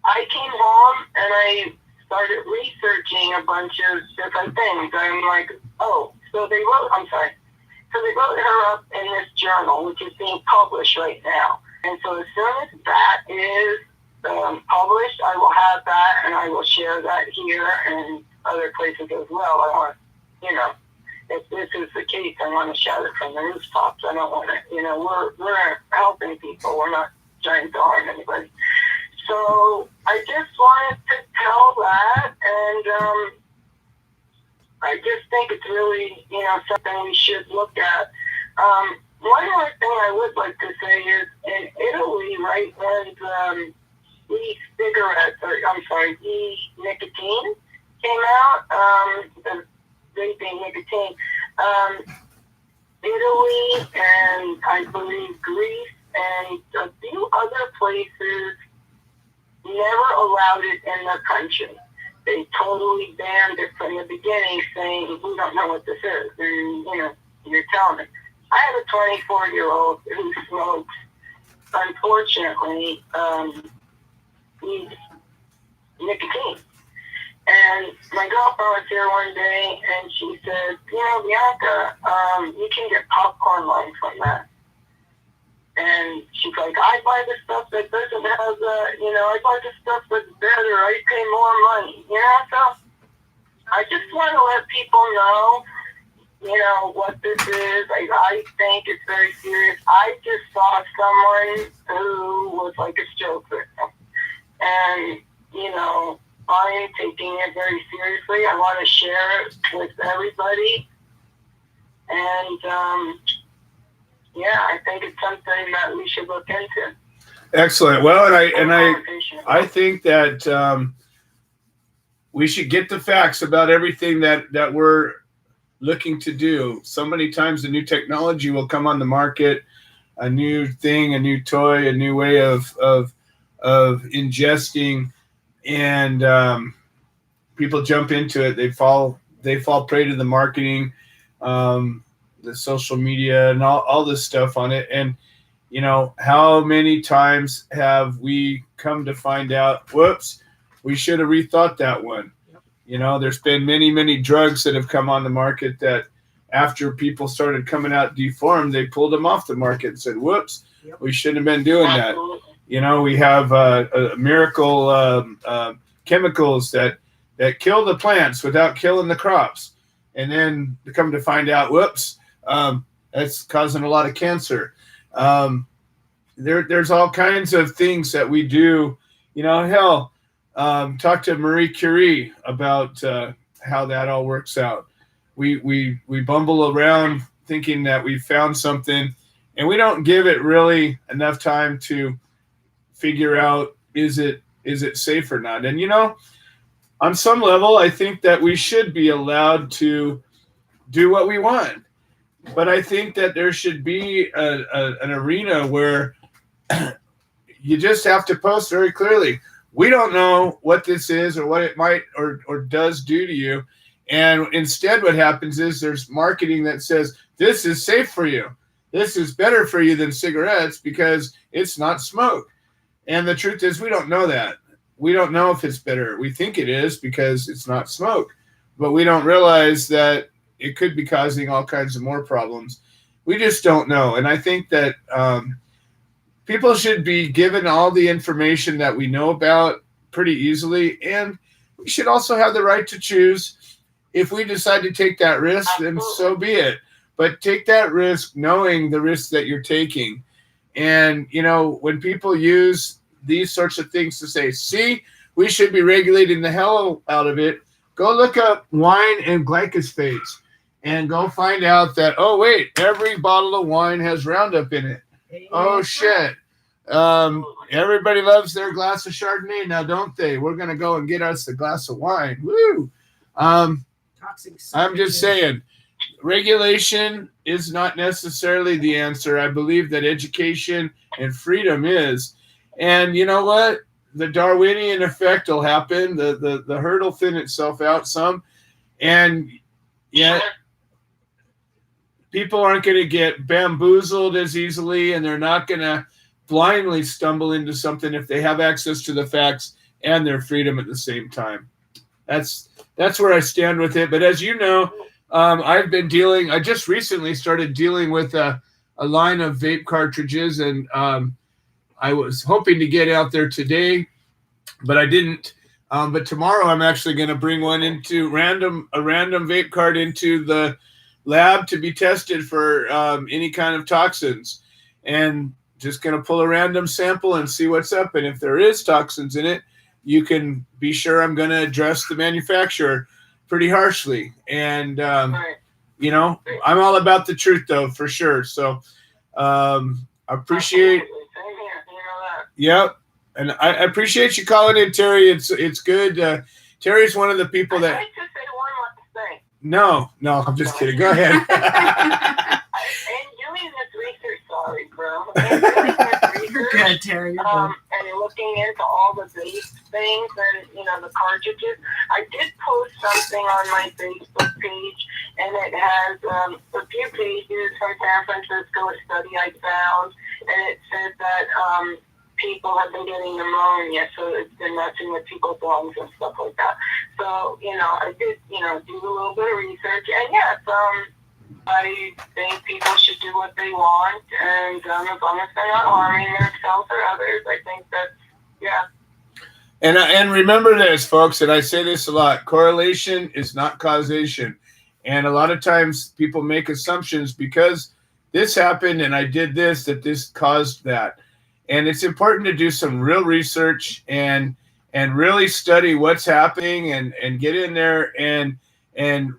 I came home and I started researching a bunch of different things. I'm like, so they wrote her up in this journal, which is being published right now. And so as soon as that is published, I will have that, and I will share that here and other places as well. I want, if this is the case, I want to shout it from the rooftops. I don't want to, we're helping people. We're not trying to harm anybody. So I just wanted to tell that, and I just think it's really, something we should look at. One more thing I would like to say is in Italy, right, when e-nicotine came out, the vaping nicotine, Italy and I believe Greece and a few other places never allowed it in their country. They totally banned it from the beginning, saying, we don't know what this is. And, you're telling me. I have a 24-year-old who smokes, unfortunately, needs nicotine. And my girlfriend was here one day, and she said, Bianca, you can get popcorn lines from that. And she's like, I buy the stuff that doesn't have I buy the stuff that's better. I pay more money. So I just want to let people know, what this is. I think it's very serious. I just saw someone who was like a stroke victim. And, I am taking it very seriously. I want to share it with everybody. And, I think it's something that we should look into. Excellent. Well, I think that we should get the facts about everything that we're looking to do. So many times the new technology will come on the market, a new thing, a new toy, a new way of ingesting, and people jump into it. They fall prey to the marketing, the social media, and all this stuff on it. And how many times have we come to find out, whoops, we should have rethought that one. There's been many drugs that have come on the market that after people started coming out deformed, they pulled them off the market and said, whoops, we shouldn't have been doing that. We have miracle chemicals that kill the plants without killing the crops. And then to come to find out, whoops, that's causing a lot of cancer. There's all kinds of things that we do. Talk to Marie Curie about how that all works out. We bumble around thinking that we found something, and we don't give it really enough time to figure out is it safe or not. And on some level, I think that we should be allowed to do what we want. But I think that there should be an arena where you just have to post very clearly. We don't know what this is or what it might or does do to you. And instead what happens is there's marketing that says, this is safe for you. This is better for you than cigarettes because it's not smoke. And the truth is we don't know that. We don't know if it's better. We think it is because it's not smoke. But we don't realize that it could be causing all kinds of more problems. We just don't know. And I think that people should be given all the information that we know about pretty easily. And we should also have the right to choose. If we decide to take that risk, then so be it. But take that risk knowing the risk that you're taking. And, when people use these sorts of things to say, see, we should be regulating the hell out of it, go look up wine and glyphosate and go find out that, oh, wait, every bottle of wine has Roundup in it. Oh, shit. Everybody loves their glass of Chardonnay now, don't they? We're going to go and get us a glass of wine. Woo! I'm just saying, regulation is not necessarily the answer. I believe that education and freedom is. And you know what? The Darwinian effect will happen. The herd will thin itself out some. And yet people aren't going to get bamboozled as easily, and they're not going to blindly stumble into something if they have access to the facts and their freedom at the same time. That's where I stand with it. But as you know, I just recently started dealing with a line of vape cartridges, and I was hoping to get out there today, but I didn't. But tomorrow I'm actually going to bring one into a random vape cart into the lab to be tested for any kind of toxins, and just going to pull a random sample and see what's up. And if there is toxins in it, you can be sure I'm going to address the manufacturer pretty harshly. And, Right. you know, I'm all about the truth, though, for sure. So I appreciate. Absolutely. Same here. You know that. Yep. And I appreciate you calling in, Terry. It's good. Terry's one of the people I'd that. like to say one more thing. No, I'm just kidding. Go ahead. In doing this research, sorry, bro. In doing this You're research, good, Terry. You're good. and looking into all the vape things and, you know, the cartridges, I did post something on my Facebook page, and it has a few pages from San Francisco, a study I found, and it said that people have been getting pneumonia, so it's been messing with people's lungs and stuff like that. So, you know, I did, you know, do a little bit of research, and yes, I think people should do what they want, and as long as they're not harming themselves or others, I think that's, yeah. And remember this, folks, and I say this a lot, correlation is not causation. And a lot of times people make assumptions because this happened and I did this, that this caused that. And it's important to do some real research and really study what's happening and get in there and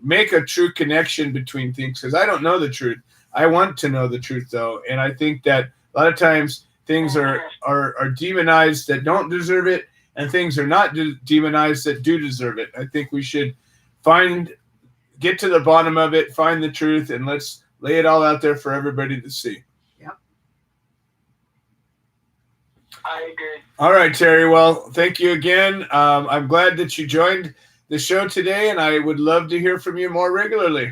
make a true connection between things, because I don't know the truth. I want to know the truth, though. And I think that a lot of times things are demonized that don't deserve it, and things are not demonized that do deserve it. I think we should get to the bottom of it, find the truth, and let's lay it all out there for everybody to see. I agree. All right, Terry. Well, thank you again. I'm glad that you joined the show today, and I would love to hear from you more regularly.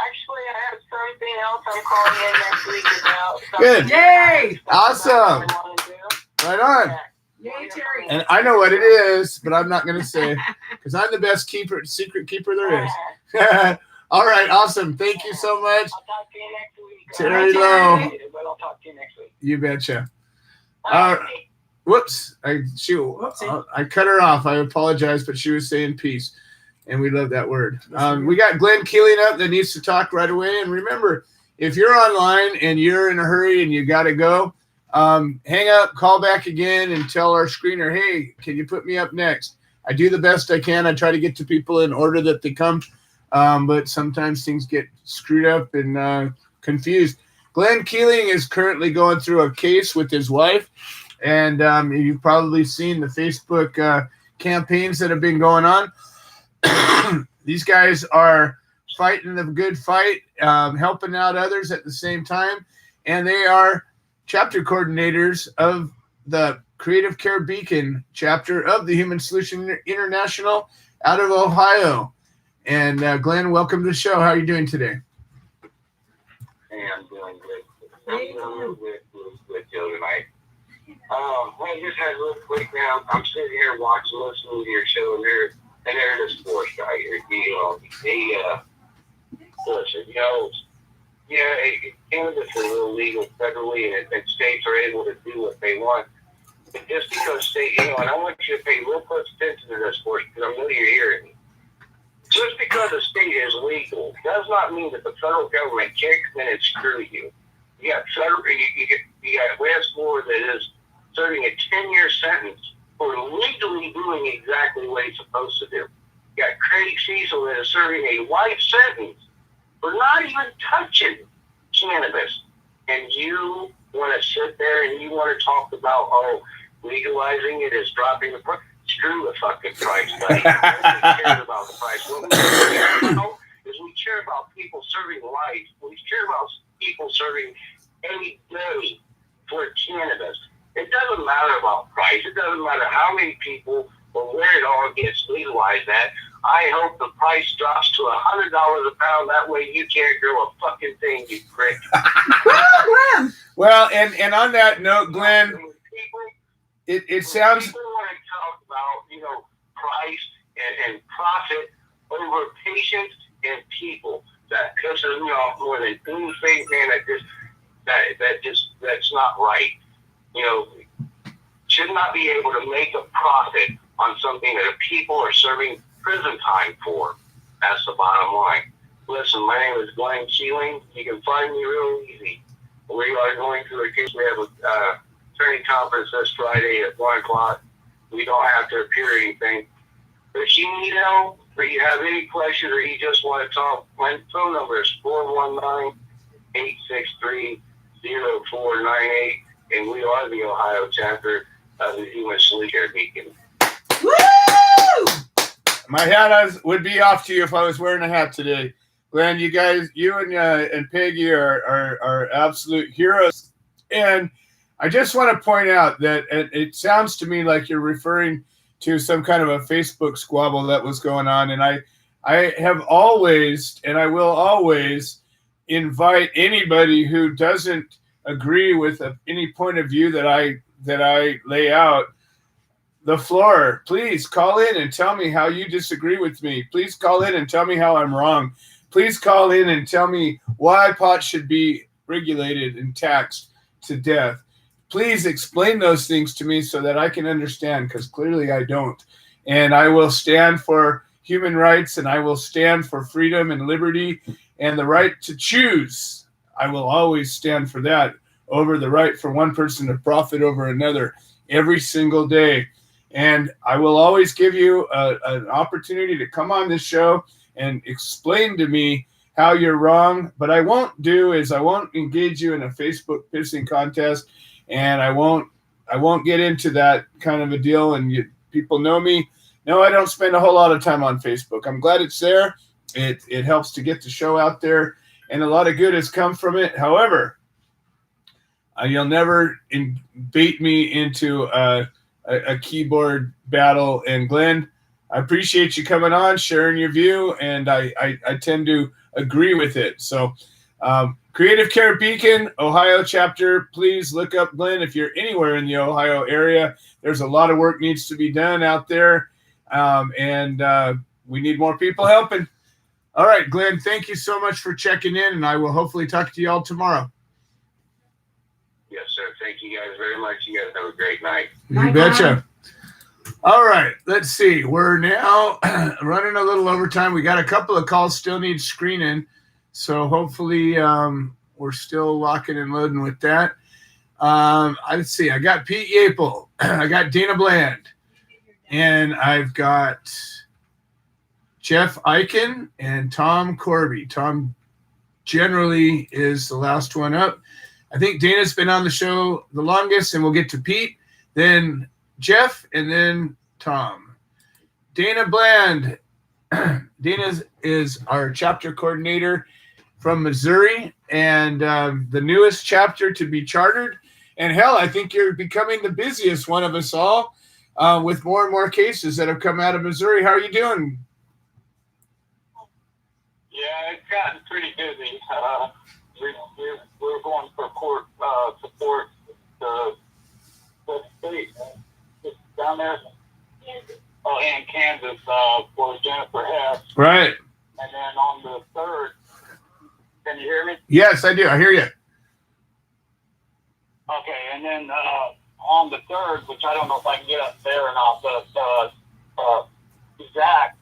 Actually, I have something else I'm calling in next week about. Good. Yay! Awesome. Yeah. Right on. Yay, Terry. And I know what it is, but I'm not going to say because I'm the best secret keeper there is. All right. Awesome. Thank you so much. I'll talk to you next week. Terry Lowe. But I'll talk to you next week. You betcha. Bye. Whoops. Whoopsie. I cut her off. I apologize, but she was saying peace. And we love that word. We got Glenn Keeling up that needs to talk right away. And remember, if you're online and you're in a hurry and you got to go, hang up, call back again, and tell our screener, hey, can you put me up next? I do the best I can. I try to get to people in order that they come, but sometimes things get screwed up and confused. Glenn Keeling is currently going through a case with his wife, and you've probably seen the Facebook campaigns that have been going on. These guys are fighting the good fight, helping out others at the same time, and they are chapter coordinators of the Creative Care Beacon chapter of the Human Solution International out of Ohio. And Glenn, welcome to the show. How are you doing today? Hey, I'm doing good. I'm doing with Joe tonight. I just had a little quick now. I'm sitting here watching, listening to your show, and they're the sports guy here. Listen, cannabis is illegal federally, and states are able to do what they want. But just because state, and I want you to pay real close attention to this, sports, because I know you're hearing me. Just because a state is legal does not mean that the federal government can't come in and screw you. You got Westmore that is serving a 10-year sentence for legally doing exactly what he's supposed to do. You got Craig Cecil that is serving a life sentence for not even touching cannabis. And you want to sit there and you want to talk about, legalizing it is dropping the price. Screw the fucking price, buddy. Nobody cares about the price. What we care about is we care about people serving life. We care about people serving any day for cannabis. It doesn't matter about price. It doesn't matter how many people or where it all gets legalized at. I hope the price drops to $100 a pound. That way you can't grow a fucking thing, you prick. Well, and on that note, Glenn, it sounds... People want to talk about, price and profit over patients and people. That pisses me off more than anything, man. That's not right. Should not be able to make a profit on something that people are serving prison time for. That's the bottom line. Listen, my name is Glenn Keeling. You can find me real easy. We are going through a case. We have a attorney conference this Friday at 1 o'clock. We don't have to appear anything. If you need help, or you have any questions, or you just want to talk, my phone number is 419-863-0498, and we are the Ohio chapter of the Human Solution Beacon. Woo! My hat would be off to you if I was wearing a hat today. Glenn, you guys, you and Peggy are absolute heroes. And I just want to point out that it sounds to me like you're referring to some kind of a Facebook squabble that was going on. And I have always, and I will always invite anybody who doesn't agree with any point of view that I lay out the floor. Please call in and tell me how you disagree with me. Please call in and tell me how I'm wrong. Please call in and tell me why pot should be regulated and taxed to death. Please explain those things to me so that I can understand, because clearly I don't. And I will stand for human rights, and I will stand for freedom and liberty and the right to choose. I will always stand for that over the right for one person to profit over another every single day. And I will always give you an opportunity to come on this show and explain to me how you're wrong. But I won't engage you in a Facebook pissing contest, and I won't get into that kind of a deal. And people know me. No, I don't spend a whole lot of time on Facebook. I'm glad it's there. It helps to get the show out there, and a lot of good has come from it. However, you'll never bait me into a keyboard battle. And Glenn, I appreciate you coming on, sharing your view, and I tend to agree with it. So Creative Care Beacon, Ohio chapter, please look up Glenn if you're anywhere in the Ohio area. There's a lot of work needs to be done out there, and we need more people helping. All right, Glenn, thank you so much for checking in, and I will hopefully talk to you all tomorrow. Yes, sir. Thank you guys very much. You guys have a great night. You betcha. All right, let's see. We're now running a little overtime. We got a couple of calls still need screening, so hopefully we're still locking and loading with that. Let's see. I got Pete Yapel. I got Dana Bland. And I've got Jeff Eichen and Tom Corby. Tom generally is the last one up. I think Dana's been on the show the longest, and we'll get to Pete, then Jeff, and then Tom. Dana Bland. Dana is our chapter coordinator from Missouri, and the newest chapter to be chartered. And hell, I think you're becoming the busiest one of us all with more and more cases that have come out of Missouri. How are you doing? Yeah, it's gotten pretty busy. We're going for court support the state down there. In Kansas for Jennifer Hess. Right. And then on the 3rd, can you hear me? Yes, I do. I hear you. Okay, and then on the 3rd, which I don't know if I can get up there or not, but Zach,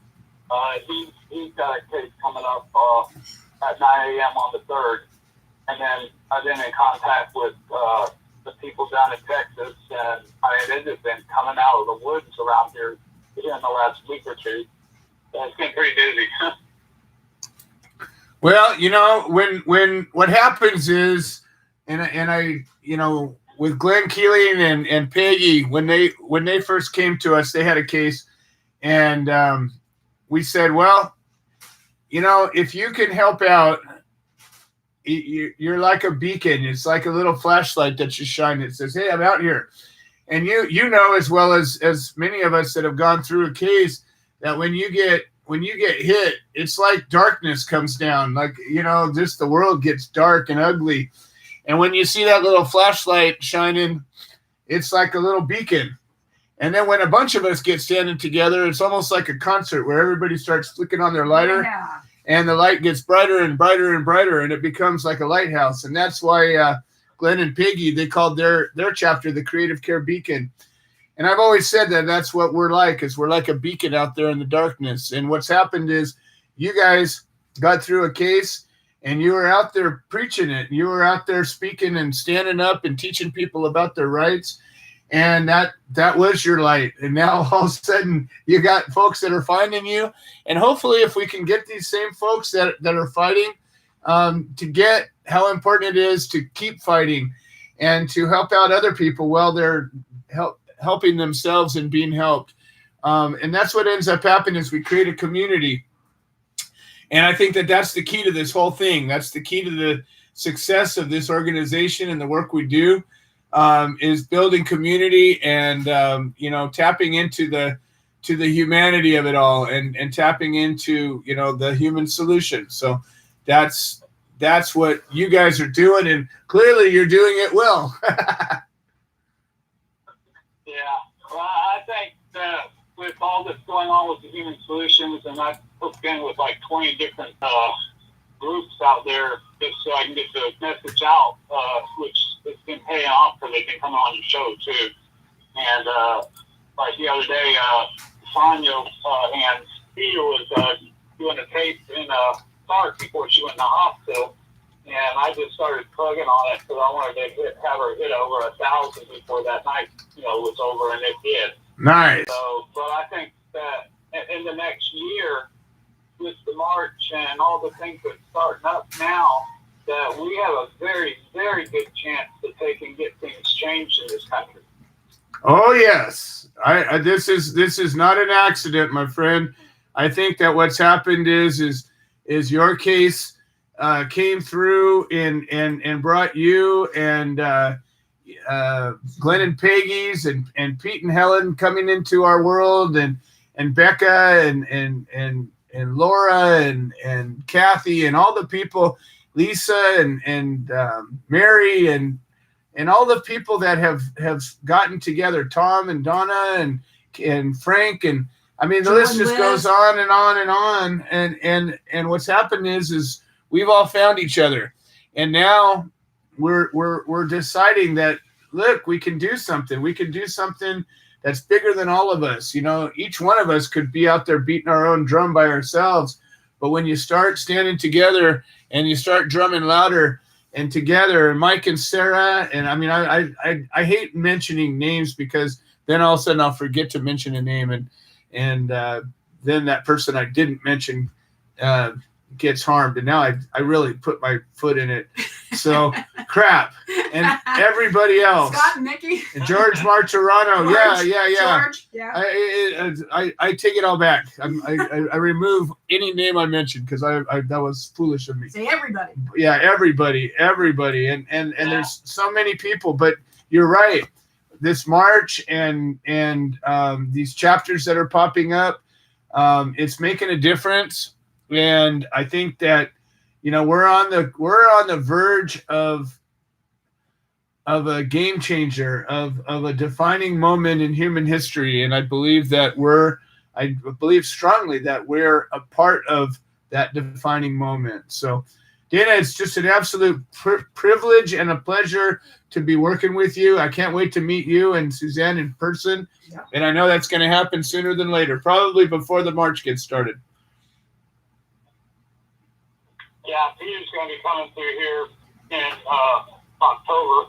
he's got a case coming up at 9 a.m. on the 3rd. And then I've been in contact with the people down in Texas, and they've just been coming out of the woods around here in the last week or two. So it's been pretty busy. Well, when what happens is, and I with Glenn Keeling and Peggy, when they first came to us, they had a case, and we said, well, if you can help out, you're like a beacon. It's like a little flashlight that you shine. It says, hey, I'm out here. And you know as well as many of us that have gone through a case that when you get hit, it's like darkness comes down. Like, just the world gets dark and ugly. And when you see that little flashlight shining, it's like a little beacon. And then when a bunch of us get standing together, it's almost like a concert where everybody starts flicking on their lighter. Yeah. And the light gets brighter and brighter and brighter, and it becomes like a lighthouse. And that's why Glenn and Peggy, they called their chapter the Creative Care Beacon. And I've always said that that's what we're like, is we're like a beacon out there in the darkness. And what's happened is you guys got through a case, and you were out there preaching it. You were out there speaking and standing up and teaching people about their rights. And that was your light. And now all of a sudden you got folks that are finding you. And hopefully if we can get these same folks that are fighting to get how important it is to keep fighting and to help out other people while they're helping themselves and being helped. And that's what ends up happening is we create a community. And I think that that's the key to this whole thing. That's the key to the success of this organization and the work we do. Is building community and tapping into the humanity of it all and tapping into the human solution. So that's what you guys are doing, and clearly you're doing it well. Yeah, well, I think that with all that's going on with the human solutions, and I've hooked in with like 20 different groups out there just so I can get the message out, which has been paying off because they've been coming on your show too. And like the other day, Sonia and Steve was doing a tape in Sark before she went in the hospital, and I just started plugging on it because I wanted to have her hit over 1,000 before that night, was over, and it did. Nice. So, but I think that in the next year, with the march and all the things that's starting up now, that we have a very, very good chance to take and get things changed in this country. Oh yes, this is not an accident, my friend. I think that what's happened is your case came through and brought you and Glenn and Peggy's and Pete and Helen coming into our world and Becca and Laura and Kathy and all the people, Lisa and Mary and all the people that have gotten together, Tom and Donna and Frank, and I mean the list just goes on and on and on. And what's happened is we've all found each other, and now we're deciding that look, we can do something. We can do something that's bigger than all of us. Each one of us could be out there beating our own drum by ourselves, but when you start standing together and you start drumming louder and together, and Mike and Sarah, and I mean, I hate mentioning names because then all of a sudden I'll forget to mention a name, and then that person I didn't mention gets harmed, and now I really put my foot in it. So crap, and everybody else, Scott and Nikki, and George Martirano, yeah. George, yeah. I take it all back. I remove any name I mentioned because I that was foolish of me. Say everybody. Yeah, everybody, and there's so many people, but you're right. This march and these chapters that are popping up, it's making a difference, and I think that we're on the verge of a game changer, of a defining moment in human history, and I believe strongly that we're a part of that defining moment. So, Dana, it's just an absolute privilege and a pleasure to be working with you. I can't wait to meet you and Suzanne in person, and I know that's going to happen sooner than later, probably before the march gets started. Yeah, Peter's going to be coming through here in October,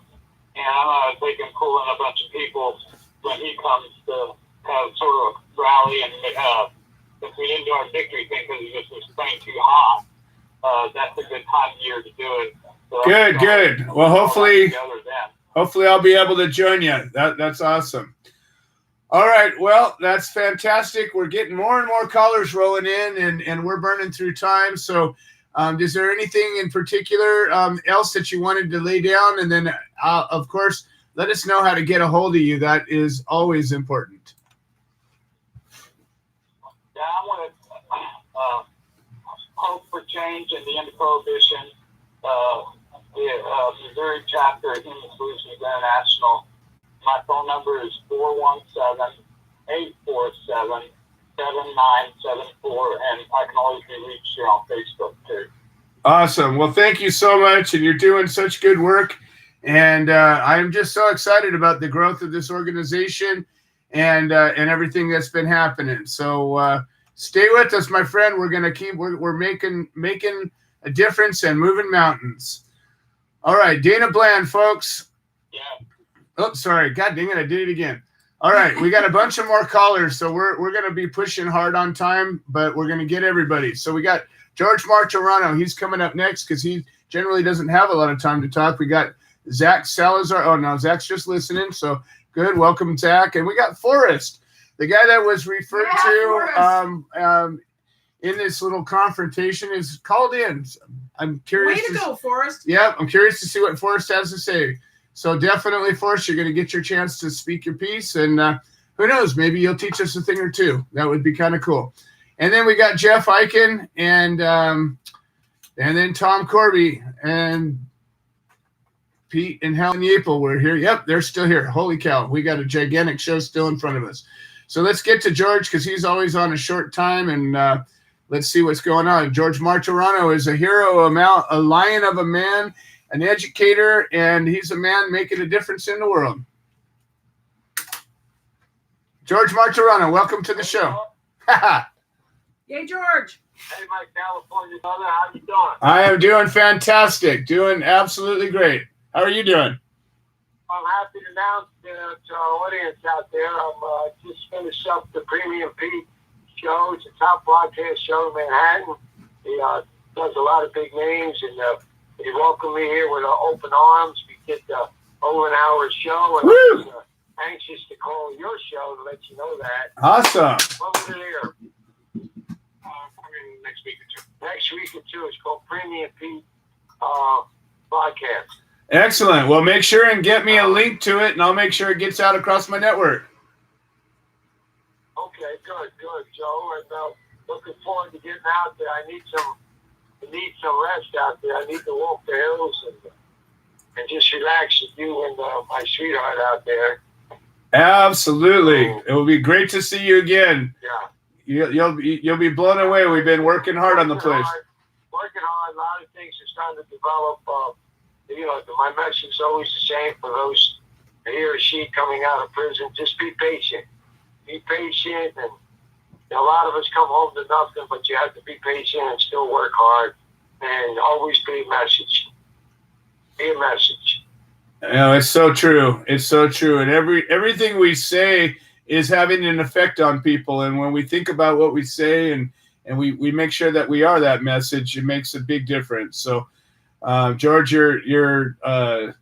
and I'm going to take him pull in a bunch of people when he comes to have sort of rally. And if we didn't do our victory thing because it just was playing too hot, that's a good time of year to do it. So Good. Well, hopefully I'll be able to join you. That's awesome. All right. Well, that's fantastic. We're getting more and more callers rolling in, and we're burning through time. So, is there anything in particular else that you wanted to lay down? And then, of course, let us know how to get a hold of you. That is always important. Yeah, I want to hope for change and the end of prohibition. The Missouri chapter of Human Solutions International. My phone number is 417-847-7974, and I can always be reached here on Facebook too. Awesome. Well, thank you so much, and you're doing such good work. And I'm just so excited about the growth of this organization and everything that's been happening. So stay with us, my friend. We're gonna we're making a difference and moving mountains. All right, Dana Bland, folks. Yeah. Oh, sorry. God dang it. I did it again. All right. We got a bunch of more callers. So we're going to be pushing hard on time, but we're going to get everybody. So we got George Martorano. He's coming up next because he generally doesn't have a lot of time to talk. We got Zach Salazar. Oh, no. Zach's just listening. So good. Welcome, Zach. And we got Forrest, the guy that was referred to in this little confrontation is called in. I'm curious. Way to go, Forrest. Yeah, I'm curious to see what Forrest has to say. So definitely, Forrest, you're going to get your chance to speak your piece. And who knows, maybe you'll teach us a thing or two. That would be kind of cool. And then we got Jeff Eichen and then Tom Corby and Pete and Helen Yapel were here. Yep, they're still here. Holy cow. We got a gigantic show still in front of us. So let's get to George because he's always on a short time. And let's see what's going on. George Martorano is a hero, a lion of a man, an educator, and he's a man making a difference in the world. George Martorano, welcome to the show. Yay, George. Hey, my California brother, how you doing? I am doing fantastic. Doing absolutely great. How are you doing? I'm happy to announce to our audience out there, I'm just finished up the Premium Pete show. It's a top broadcast show in Manhattan. He does a lot of big names, and he welcomed me here with open arms. We did over an hour show, and I was anxious to call your show to let you know that. Awesome. When was it here? Next week or two. Next week or two. It's called Premium Pete Podcast. Excellent. Well, make sure and get me a link to it, and I'll make sure it gets out across my network. Okay, good, Joe. And looking forward to getting out there. I need some rest out there. I need to walk the hills and just relax with you and my sweetheart out there. Absolutely. It will be great to see you again. Yeah. You'll be blown away. We've been working hard on the place. Working hard. A lot of things are starting to develop. My message is always the same for those he or she coming out of prison. Just be patient. Be patient, and a lot of us come home to nothing, but you have to be patient and still work hard, and always be a message. Be a message. It's so true. It's so true. And everything we say is having an effect on people. And when we think about what we say and we make sure that we are that message, it makes a big difference. So, George, you're a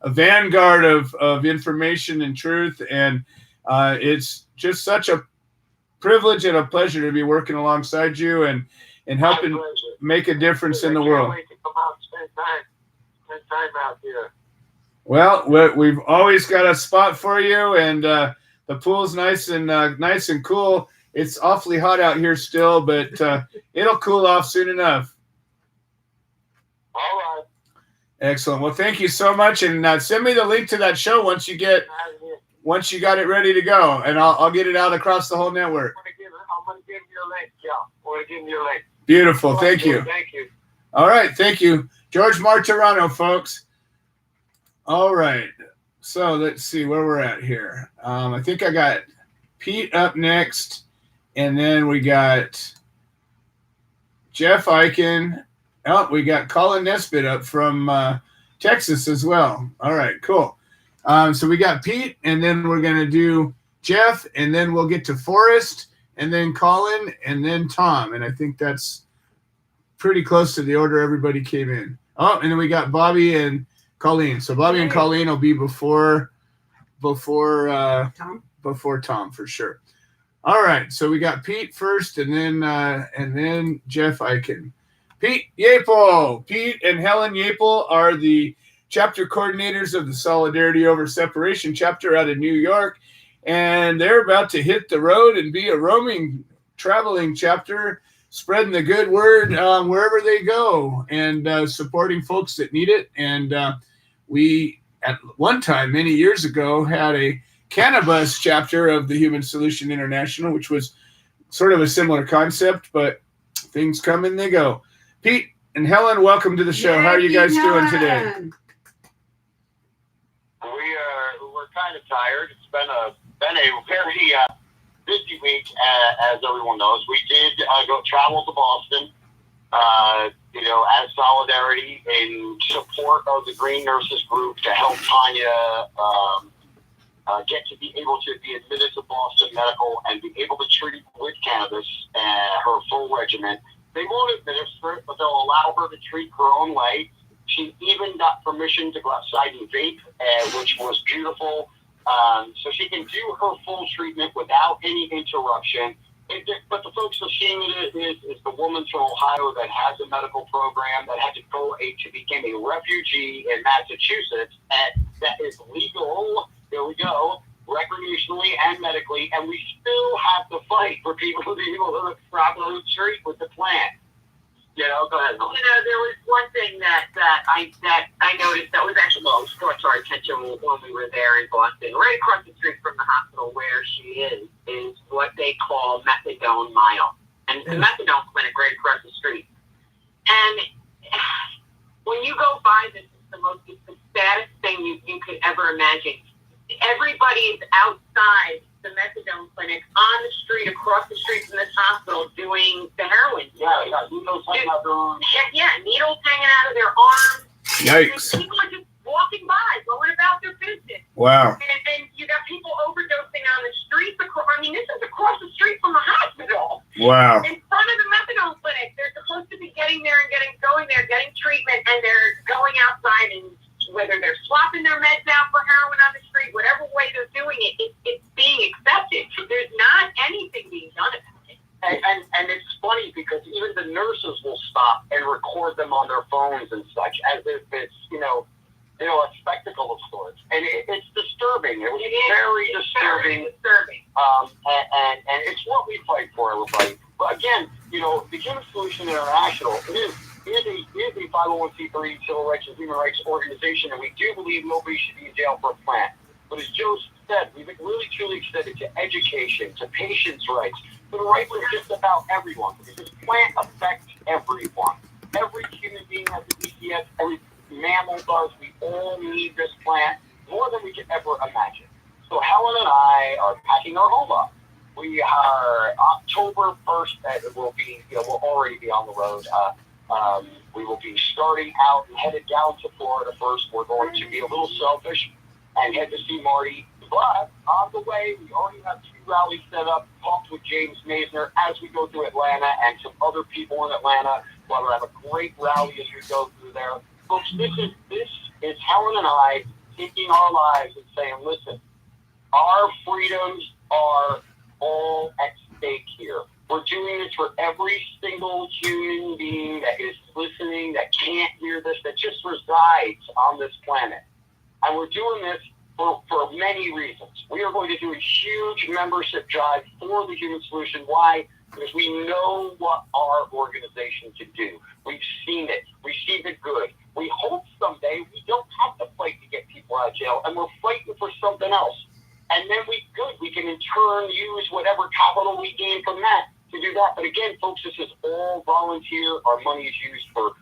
vanguard of information and truth. And it's just such a privilege and a pleasure to be working alongside you and helping make a difference in the world. I can't wait to come out and spend time out here. Well, we've always got a spot for you, and the pool's nice and cool. It's awfully hot out here still, but it'll cool off soon enough. All right. Excellent. Well, thank you so much, and send me the link to that show once you got it ready to go, and I'll get it out across the whole network. I'm going to give you a link. Yeah, I'm going to give you a link. Beautiful. Thank you. Thank you. All right. Thank you, George Martorano, folks. All right. So let's see where we're at here. I think I got Pete up next, and then we got Jeff Eichen. Oh, we got Colin Nesbitt up from Texas as well. All right, cool. So we got Pete, and then we're going to do Jeff, and then we'll get to Forrest, and then Colin, and then Tom. And I think that's pretty close to the order everybody came in. Oh, and then we got Bobby and Colleen. So Bobby and Colleen will be before Tom for sure. All right. So we got Pete first, and then Jeff Eichen. Pete Yapel. Pete and Helen Yapel are the chapter coordinators of the Solidarity Over Separation chapter out of New York, and they're about to hit the road and be a traveling chapter, spreading the good word wherever they go, and supporting folks that need it. And we, at one time, many years ago, had a cannabis chapter of the Human Solution International, which was sort of a similar concept, but things come and they go. Pete and Helen, welcome to the show. Yay, how are you guys doing today? We're kind of tired. It's been a very busy week, as everyone knows. We did go travel to Boston as solidarity in support of the Green Nurses Group to help Tanya get to be able to be admitted to Boston Medical and be able to treat with cannabis her full regimen. They won't administer it, but they'll allow her to treat her own way. She even got permission to go outside and vape, which was beautiful. So she can do her full treatment without any interruption. But the folks are seeing it is the woman from Ohio that has a medical program that had to go to become a refugee in Massachusetts, and that is legal. There we go, recreationally and medically, and we still have to fight for people to be able to properly treat with the plant. Go ahead. There was one thing that I noticed that was actually brought to our attention when we were there in Boston. Right across the street from the hospital where she is what they call methadone mile, and the methadone clinic right across the street. And when you go by this, it's the saddest thing you could ever imagine. Everybody is outside the methadone clinic on the street, across the street from this hospital, doing the heroin. Needles hanging out their arms. Needles hanging out of their arms. Yikes. And people are just walking by, going about their business. Wow. And you got people overdosing on the streets. This is across the street from the hospital. Wow. In front of the methadone clinic. They're supposed to be getting there and going there, getting treatment, and they're going outside, and whether they're swapping their meds out for heroin on the street, whatever way they're doing it, it's being accepted. There's not anything being done about it. And it's funny because even the nurses will stop and record them on their phones and such, as if it's a spectacle of sorts. And it's disturbing. It was very disturbing. And it's what we fight for, everybody. But again, the Human Solution International is a 501c3 civil rights and human rights organization, and we do believe nobody should be in jail for a plant. But as Joe said, we've really truly extended to education, to patients' rights, to the right of just about everyone, because this plant affects everyone. Every human being has an ECS, every mammal does. We all need this plant more than we could ever imagine. So Helen and I are packing our home up. We are October 1st. We'll already be on the road. We will be starting out and headed down to Florida first. We're going to be a little selfish and head to see Marty. But on the way, we already have 2 rallies set up. Talked with James Masner as we go through Atlanta and some other people in Atlanta. We'll have a great rally as we go through there. Folks, this is Helen and I taking our lives and saying, listen, our freedoms are all at stake here. We're doing this for every single human being that is listening, that can't hear this, that just resides on this planet. And we're doing this for many reasons. We are going to do a huge membership drive for the Human Solution. Why? Because we know what our organization can do. We've seen it. We see the good. We hope someday we don't have to fight to get people out of jail, and we're fighting for something else. And then we can in turn use whatever capital we gain from that to do that. But again, folks, this is all volunteer. Our money is used for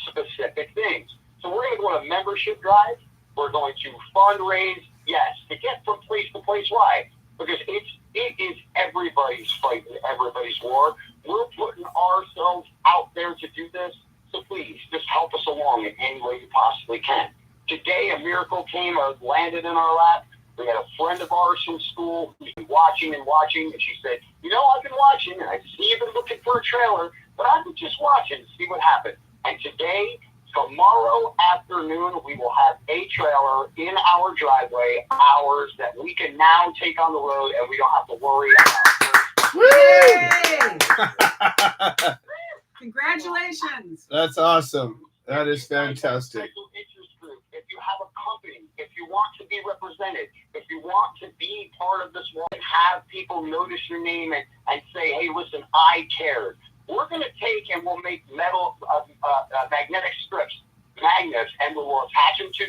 specific things. So we're going to go on a membership drive. We're going to fundraise, yes, to get from place to place. Why? Because it is everybody's fight and everybody's war. We're putting ourselves out there to do this. So please, just help us along in any way you possibly can. Today, a miracle came or landed in our lap. We had a friend of ours from school who's been watching, and she said, I've been watching, and I see you've been looking for a trailer, but I've been just watching to see what happened. And tomorrow afternoon, we will have a trailer in our driveway, ours, that we can now take on the road, and we don't have to worry about it. Congratulations. That's awesome. That is fantastic. If you have a company, if you want to be represented, if you want to be part of this world and have people notice your name and say, hey, listen, I cared. We're going to take and we'll make metal magnetic strips, magnets, and we will attach them to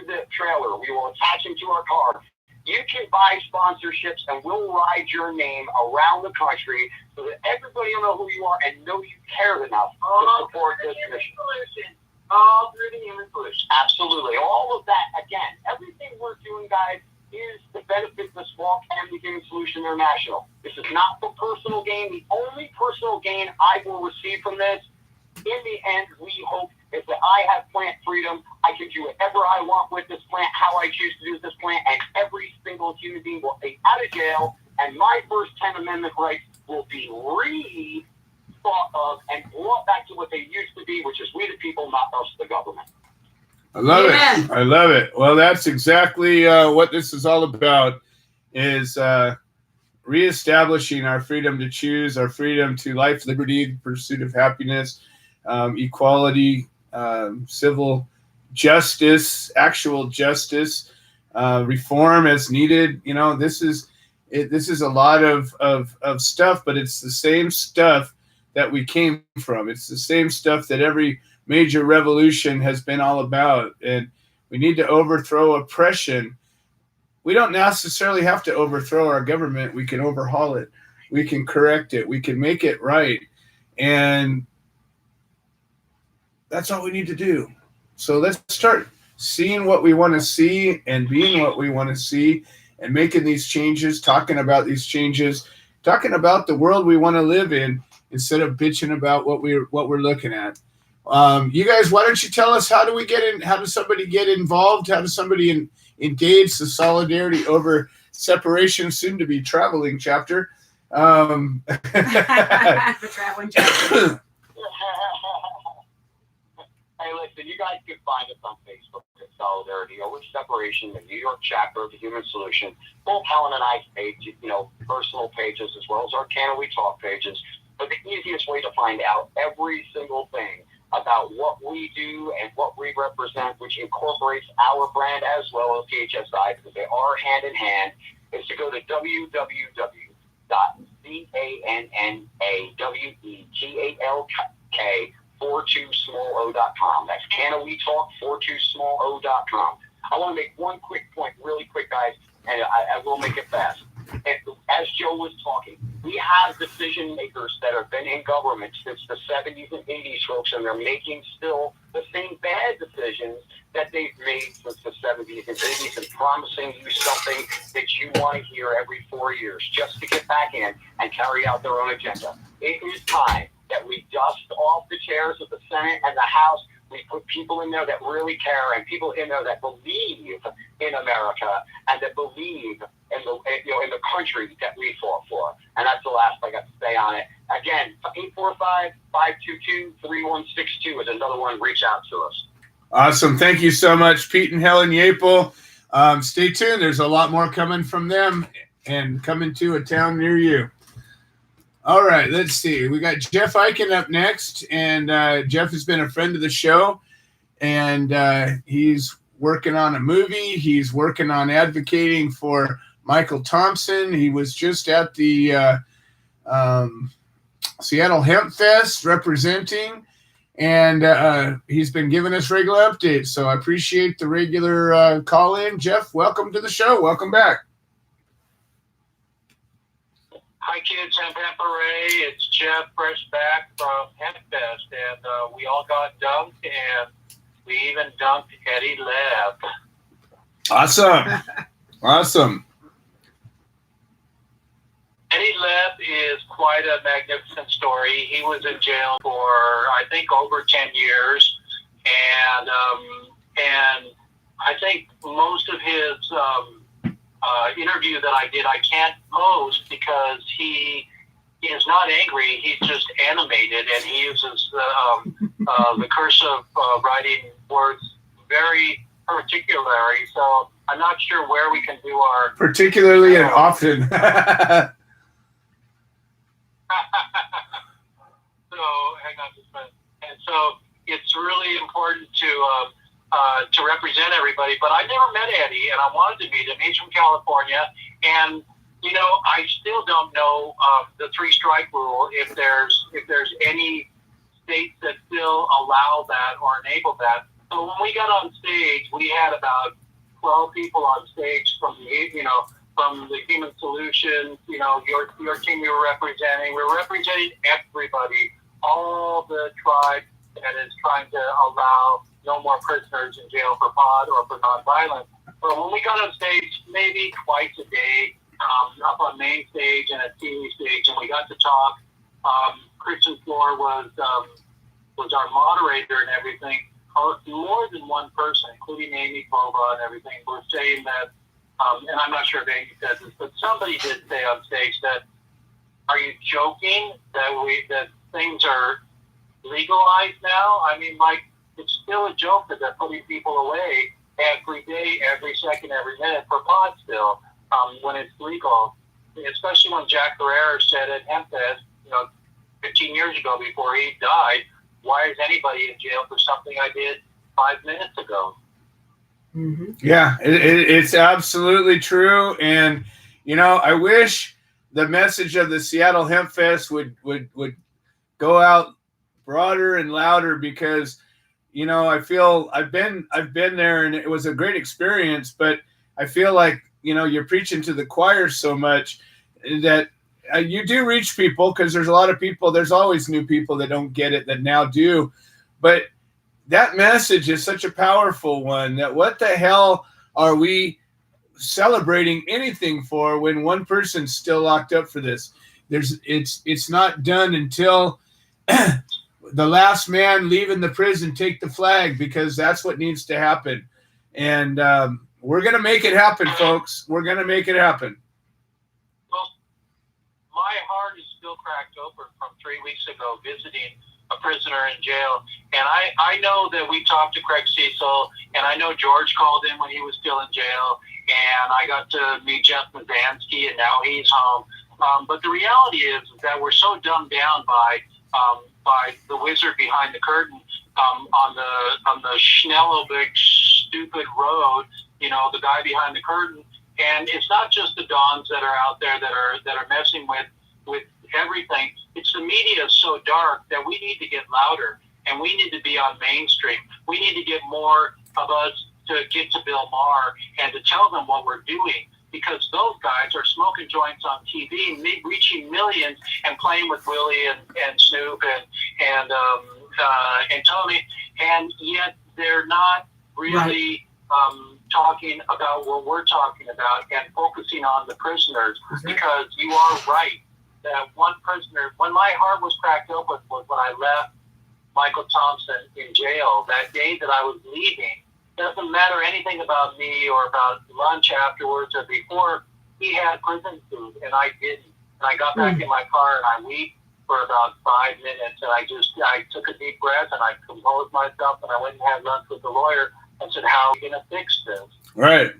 the trailer. We will attach them to our car. You can buy sponsorships, and we'll ride your name around the country so that everybody will know who you are and know you cared enough to support this mission. All through the Human Solution. Absolutely. All of that, again, everything we're doing, guys, is to benefit the small cannabis gaming solution international. This is not for personal gain. The only personal gain I will receive from this, in the end, we hope, is that I have plant freedom. I can do whatever I want with this plant, how I choose to do this plant, and every single human being will be out of jail, and my first 10 Amendment rights will be thought of and brought back to what they used to be, which is we the people, not us, the government. I love Amen. it. I love it. Well, that's exactly what this is all about, is reestablishing our freedom to choose, our freedom to life, liberty, the pursuit of happiness, equality, civil justice, actual justice, reform as needed. You know, this is a lot of stuff, but it's the same stuff that we came from. It's the same stuff that every major revolution has been all about. And we need to overthrow oppression. We don't necessarily have to overthrow our government. We can overhaul it. We can correct it. We can make it right. And that's all we need to do. So let's start seeing what we want to see and being what we want to see and making these changes, talking about these changes, talking about the world we want to live in instead of bitching about what we're looking at. You guys, why don't you tell us, how do we get in? How does somebody get involved? How does somebody engage the solidarity over separation, soon to be traveling chapter? The traveling chapter. Hey, listen, you guys can find us on Facebook at Solidarity Over Separation, the New York chapter of the Human Solution. Both Helen and I's pages, personal pages, as well as our Can We Talk pages. But the easiest way to find out every single thing about what we do and what we represent, which incorporates our brand as well as THSI, because they are hand in hand, is to go to www.canawettalk42small.com. That's canawettalk42small.com. I want to make one quick point, really quick, guys, and I will make it fast. As Joe was talking, we have decision makers that have been in government since the 70s and 80s, folks, and they're making still the same bad decisions that they've made since the 70s and 80s, and promising you something that you want to hear every 4 years just to get back in and carry out their own agenda. It is time that we dust off the chairs of the Senate and the House. We put people in there that really care, and people in there that believe in America and that believe in the country that we fought for. And that's the last I got to say on it. Again, 845-522-3162 is another one. Reach out to us. Awesome. Thank you so much, Pete and Helen Yapel. Stay tuned. There's a lot more coming from them and coming to a town near you. All right, let's see. We got Jeff Eichen up next, and Jeff has been a friend of the show, and he's working on a movie. He's working on advocating for Michael Thompson. He was just at the Seattle Hemp Fest representing, and he's been giving us regular updates. So I appreciate the regular call-in. Jeff, welcome to the show. Welcome back. Hi, kids. I'm Ray. It's Jeff, fresh back from Hempfest, and we all got dunked, and we even dunked Eddie Leb. Awesome. Awesome. Eddie Leb is quite a magnificent story. He was in jail for, I think, over 10 years, and I think most of his interview that I did, I can't post because he is not angry. He's just animated, and he uses the cursive writing words very particularly. So I'm not sure where we can do our particularly and often. So hang on just a minute. And so it's really important to represent everybody. But I never met Eddie, and I wanted to meet him. He's from California, and I still don't know the three-strike rule. If there's any states that still allow that or enable that. So when we got on stage, we had about 12 people on stage from the Human Solutions. Your team you were representing. We're representing everybody, all the tribes that is trying to allow no more prisoners in jail for pot or for nonviolence. But when we got on stage, maybe twice a day, up on main stage and at TV stage, and we got to talk. Christian Floor was our moderator and everything. More than one person, including Amy Pova and everything, were saying that, and I'm not sure if Amy said this, but somebody did say on stage that, are you joking that things are legalized now? I mean, like, it's still a joke that they're putting people away every day, every second, every minute for pot still, when it's legal. Especially when Jack Herrera said at HempFest, 15 years ago before he died, why is anybody in jail for something I did 5 minutes ago? Mm-hmm. Yeah, it's absolutely true. And, I wish the message of the Seattle Hemp Fest would go out broader and louder, because, I feel I've been there and it was a great experience, but I feel like, you're preaching to the choir so much that you do reach people, because there's a lot of people, there's always new people that don't get it that now do. But that message is such a powerful one, that what the hell are we celebrating anything for when one person's still locked up for this? It's not done until the last man leaving the prison take the flag, because that's what needs to happen. And we're going to make it happen, folks. We're going to make it happen. Well, my heart is still cracked open from 3 weeks ago visiting a prisoner in jail. And I know that we talked to Craig Cecil, and I know George called in when he was still in jail, and I got to meet Jeff Mazansky, and now he's home. But the reality is that we're so dumbed down by the wizard behind the curtain on the Schnellovic stupid road, the guy behind the curtain. And it's not just the dons that are out there that are messing with everything. It's the media is so dark that we need to get louder, and we need to be on mainstream. We need to get more of us to get to Bill Maher and to tell them what we're doing, because those guys are smoking joints on TV, reaching millions, and playing with Willie and Snoop and Tommy, and yet they're not really talking about what we're talking about and focusing on the prisoners. Because you are right that one prisoner, when my heart was cracked open, was when I left Michael Thompson in jail. That day that I was leaving, doesn't matter anything about me or about lunch afterwards or before, he had prison food and I didn't. And I got back in my car and I wept for about 5 minutes, and I took a deep breath and I composed myself, and I went and had lunch with the lawyer and said, how are we going to fix this? Right.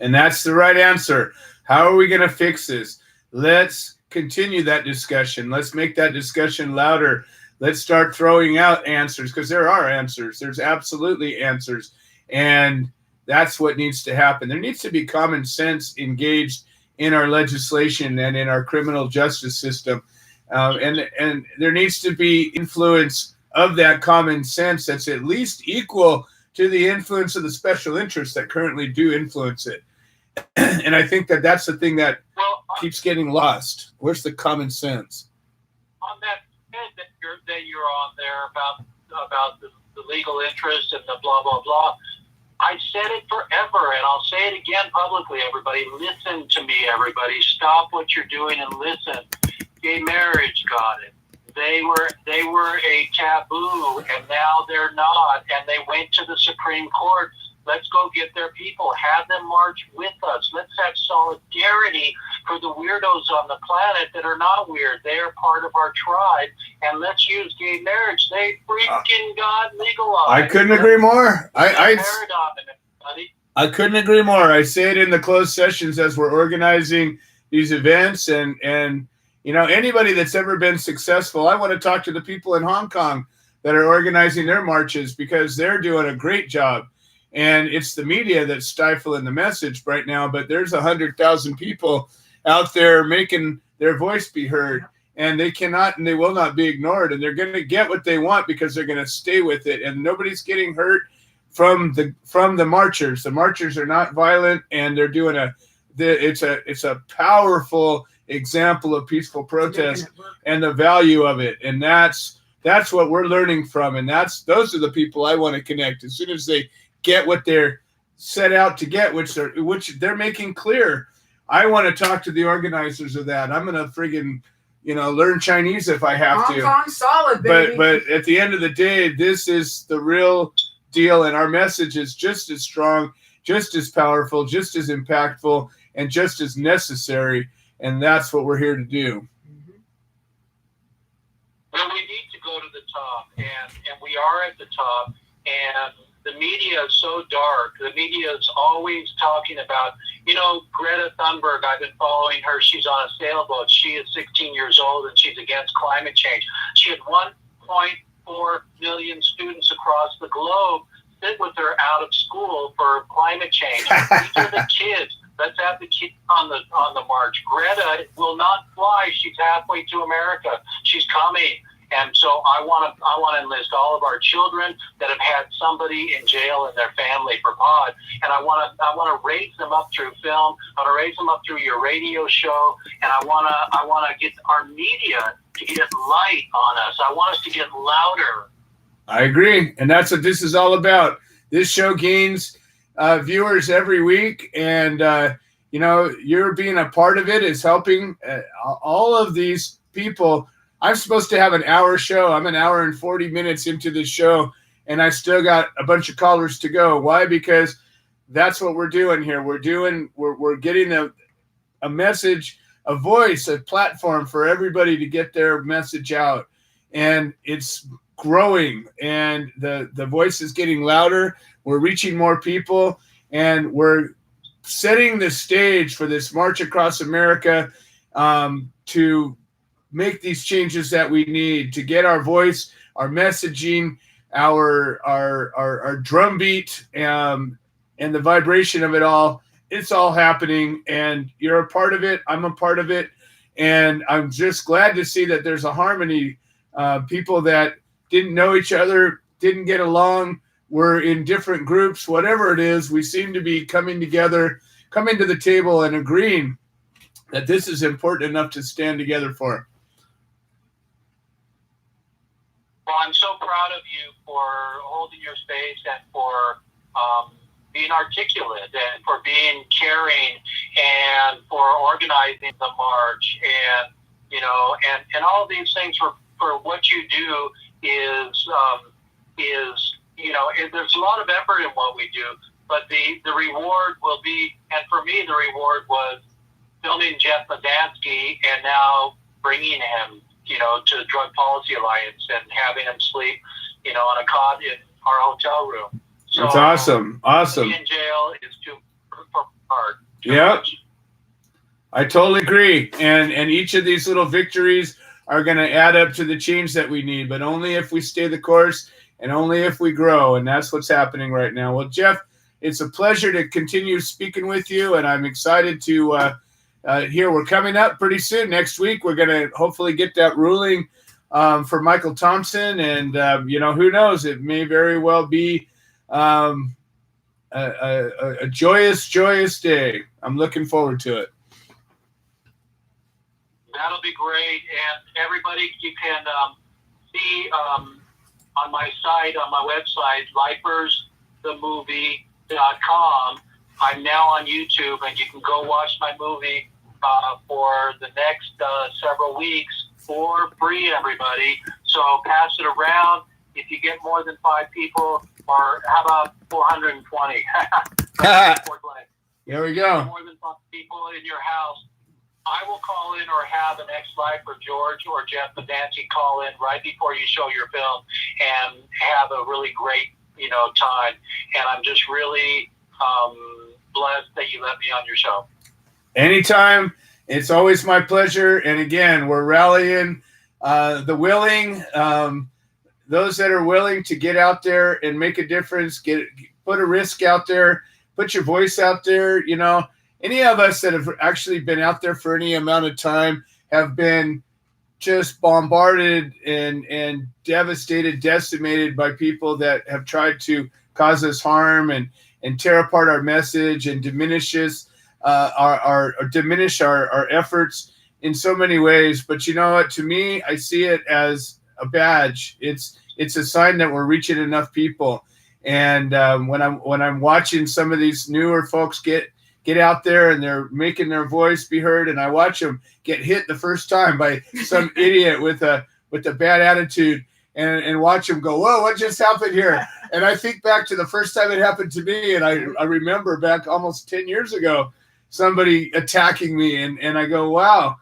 And that's the right answer. How are we going to fix this? Let's continue that discussion. Let's make that discussion louder. Let's start throwing out answers, because there are answers. There's absolutely answers. And that's what needs to happen. There needs to be common sense engaged in our legislation and in our criminal justice system. And there needs to be influence of that common sense that's at least equal to the influence of the special interests that currently do influence it. And I think that that's the thing that keeps getting lost. Where's the common sense? On that head that you're on there about the legal interest and the blah, blah, blah, I said it forever, and I'll say it again publicly, everybody. Listen to me, everybody. Stop what you're doing and listen. Gay marriage got it. They were a taboo, and now they're not, and they went to the Supreme Court. Let's go get their people. Have them march with us. Let's have solidarity for the weirdos on the planet that are not weird. They are part of our tribe, and let's use gay marriage. They freaking got legalized. I couldn't agree more. I couldn't agree more. I say it in the closed sessions as we're organizing these events, and anybody that's ever been successful, I want to talk to the people in Hong Kong that are organizing their marches, because they're doing a great job. And it's the media that's stifling the message right now, but there's 100,000 people out there making their voice be heard, and they cannot and they will not be ignored, and they're going to get what they want because they're going to stay with it, and nobody's getting hurt from the marchers. The marchers are not violent, and they're doing it's a powerful example of peaceful protest and the value of it, and that's what we're learning from, and those are the people I want to connect. As soon as they get what they're set out to get, which they're making clear. I want to talk to the organizers of that. I'm going to friggin', learn Chinese if I have Hong to. Kong solid, baby. But at the end of the day, this is the real deal, and our message is just as strong, just as powerful, just as impactful, and just as necessary. And that's what we're here to do. Well, we need to go to the top, and we are at the top. And the media is so dark. The media is always talking about, Greta Thunberg. I've been following her. She's on a sailboat. She is 16 years old, and she's against climate change. She had 1.4 million students across the globe sit with her out of school for climate change. These are the kids. Let's have the kids on the march. Greta will not fly. She's halfway to America. She's coming. And so I want to enlist all of our children that have had somebody in jail in their family for pot, and I want to raise them up through film. I want to raise them up through your radio show, and I want to get our media to get light on us. I want us to get louder. I agree, and that's what this is all about. This show gains viewers every week, and you're being a part of it is helping all of these people. I'm supposed to have an hour show. I'm an hour and 40 minutes into this show, and I still got a bunch of callers to go. Why? Because that's what we're doing here. We're getting a message, a voice, a platform for everybody to get their message out, and it's growing, and the voice is getting louder. We're reaching more people, and we're setting the stage for this march across America to make these changes that we need to get our voice, our messaging, our drumbeat, and the vibration of it all. It's all happening, and you're a part of it. I'm a part of it, and I'm just glad to see that there's a harmony. People that didn't know each other, didn't get along, were in different groups, whatever it is, we seem to be coming together, coming to the table and agreeing that this is important enough to stand together for. Well, I'm so proud of you for holding your space and for being articulate and for being caring and for organizing the march and and all of these things for what you do is there's a lot of effort in what we do, but the reward will be, and for me the reward was filming Jeff Madansky and now bringing him to the Drug Policy Alliance and having him sleep, on a cot in our hotel room. So that's awesome. Awesome. Being in jail is too hard. Yep. I totally agree. And each of these little victories are going to add up to the change that we need, but only if we stay the course and only if we grow. And that's what's happening right now. Well, Jeff, it's a pleasure to continue speaking with you, and I'm excited to here. We're coming up pretty soon. Next week, we're going to hopefully get that ruling for Michael Thompson. And, who knows? It may very well be a joyous, joyous day. I'm looking forward to it. That'll be great. And everybody, you can see on my site, on my website, lifersthemovie.com. I'm now on YouTube, and you can go watch my movie for the next several weeks for free, everybody. So pass it around. If you get more than 5 people, or how about 420? 420. Here we go. More than 5 people in your house, I will call in or have an ex-life or George or Jeff Madansky call in right before you show your film and have a really great, time. And I'm just really blessed that you let me on your show. Anytime. It's always my pleasure. And again, we're rallying the willing, those that are willing to get out there and make a difference, put a risk out there, put your voice out there. Any of us that have actually been out there for any amount of time have been just bombarded and devastated, decimated by people that have tried to cause us harm and tear apart our message and diminish our efforts in so many ways. But you know what? To me, I see it as a badge. It's a sign that we're reaching enough people. And when I'm watching some of these newer folks get out there and they're making their voice be heard, and I watch them get hit the first time by some idiot with a bad attitude, and watch them go, whoa, what just happened here? And I think back to the first time it happened to me, and I remember back almost 10 years ago, somebody attacking me, and I go, wow,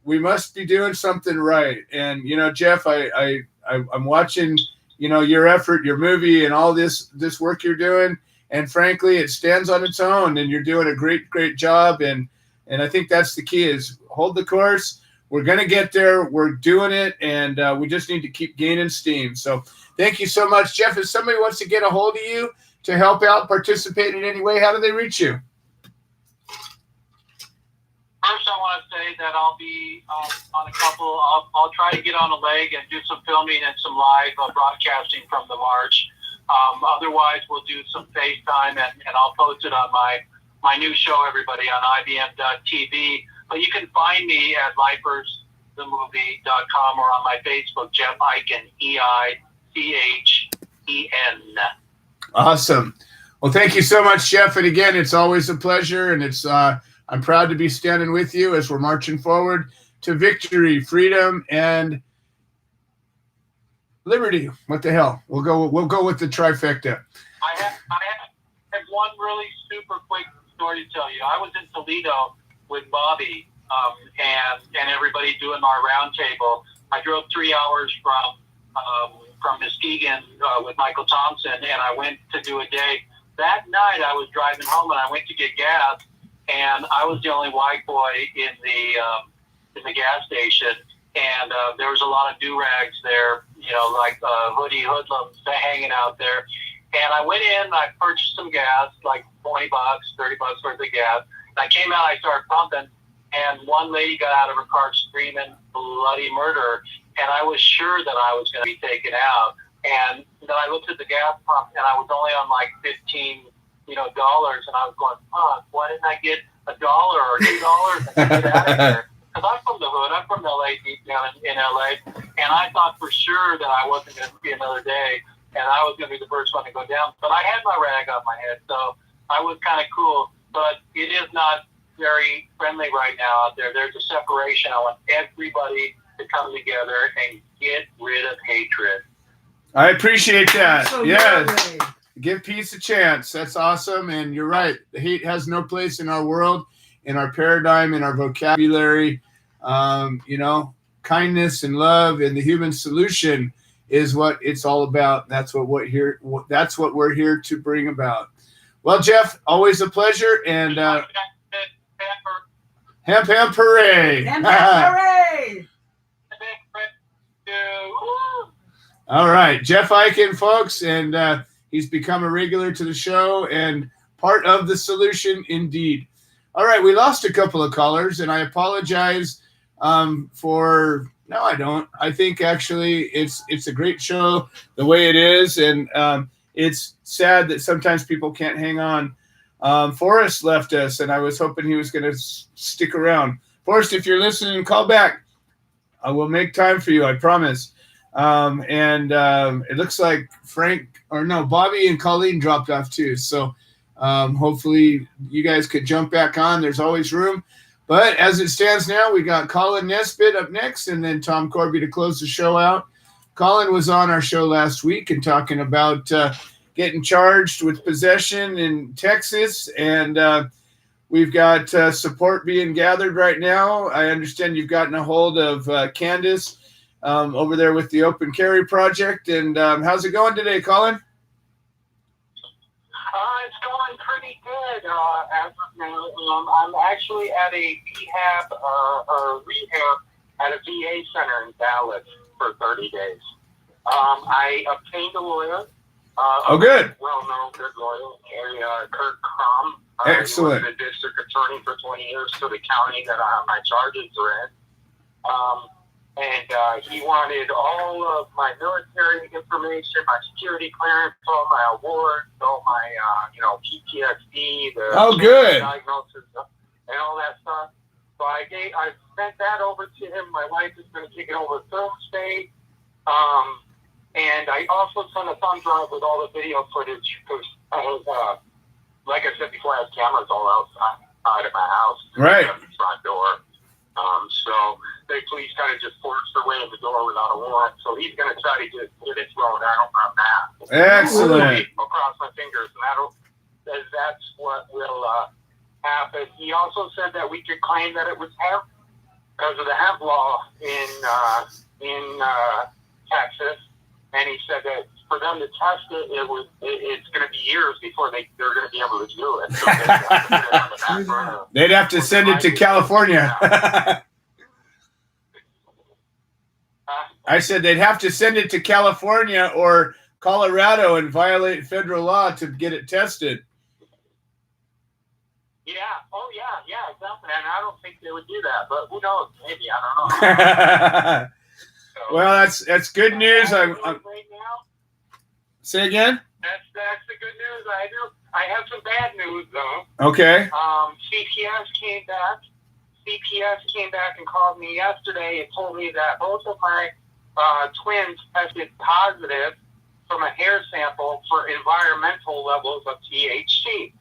we must be doing something right. And Jeff, I'm watching your effort, your movie, and all this work you're doing. And frankly, it stands on its own, and you're doing a great job. And I think that's the key, is hold the course. We're going to get there. We're doing it. And we just need to keep gaining steam. So thank you so much, Jeff. If somebody wants to get a hold of you to help out, participate in any way, how do they reach you? First, I want to say that I'll be on a couple. I'll try to get on a leg and do some filming and some live broadcasting from the march. Otherwise, we'll do some FaceTime, and I'll post it on my new show, everybody, on IBM.TV. But you can find me at lifersthemovie.com or on my Facebook, Jeff Eichen, EICHEN. Awesome. Well, thank you so much, Jeff. And again, it's always a pleasure, and it's I'm proud to be standing with you as we're marching forward to victory, freedom, and liberty. What the hell? We'll go with the trifecta. I have one really super quick story to tell you. I was in Toledo with Bobby and everybody doing our roundtable. I drove 3 hours from Muskegon with Michael Thompson, and I went to do a day. That night, I was driving home, and I went to get gas, and I was the only white boy in the gas station, and there was a lot of do-rags there, like hoodie hoodlums hanging out there. And I went in, I purchased some gas, like $20, $30 worth of gas. And I came out, I started pumping, and one lady got out of her car screaming bloody murder, and I was sure that I was going to be taken out. And then I looked at the gas pump, and I was only on like $15 dollars, and I was going, fuck, why didn't I get $1 or $2 and get out of here? Because I'm from the hood, I'm from LA, deep down in LA, and I thought for sure that I wasn't going to be another day, and I was going to be the first one to go down. But I had my rag on my head, so I was kind of cool. But it is not very friendly right now out there. There's a separation. I want everybody to come together and get rid of hatred. I appreciate that. So Yes. yay. Give peace a chance. That's awesome. And you're right. Hate has no place in our world, in our paradigm, in our vocabulary. Kindness and love and the human solution is what it's all about. That's what we're here to bring about. Well, Jeff, always a pleasure. And Hemp Hooray. And hooray! All right. Jeff Eichen, folks. And he's become a regular to the show and part of the solution indeed. All right. We lost a couple of callers, and I apologize for... No, I don't. I think actually it's a great show the way it is, and it's sad that sometimes people can't hang on. Forrest left us, and I was hoping he was going to stick around. Forrest, if you're listening, call back. I will make time for you, I promise. It looks like Bobby and Colleen dropped off too. So hopefully you guys could jump back on. There's always room. But as it stands now, we got Colin Nesbitt up next, and then Tom Corby to close the show out. Colin was on our show last week and talking about getting charged with possession in Texas, and we've got support being gathered right now. I understand you've gotten a hold of Candace over there with the Open Carry Project. And how's it going today, Colin? It's going pretty good as of now. I'm actually at a rehab at a VA center in Dallas for 30 days. I obtained a lawyer. Good. Well-known good lawyer, Kurt Crum. Excellent. He was the district attorney for 20 years for the county that my charges are in. He wanted all of my military information, my security clearance, all my awards, all my PTSD, good diagnosis, and all that stuff. So I sent that over to him. My wife is going to take it over Thursday. And And I also sent a thumb drive with all the video footage because I was, like I said before, I have cameras all outside of my house. Right. At the front door. So the police kind of just forced their way in the door without a warrant. So he's going to try to get it thrown out on that. Excellent. I'll cross my fingers, and that's what will happen. He also said that we could claim that it was hemp because of the hemp law in Texas, and he said that for them to test it, it's going to be years before they're going to be able to do it. So they have to put it on the back burner. They'd have to send it to California. I said they'd have to send it to California or Colorado and violate federal law to get it tested. Yeah. Oh, yeah, exactly. And I don't think they would do that, but who knows? Maybe, I don't know. So, well, that's good news. right now, Say again? That's the good news. I have some bad news though. Okay. CPS came back and called me yesterday and told me that both of my twins tested positive from a hair sample for environmental levels of THC.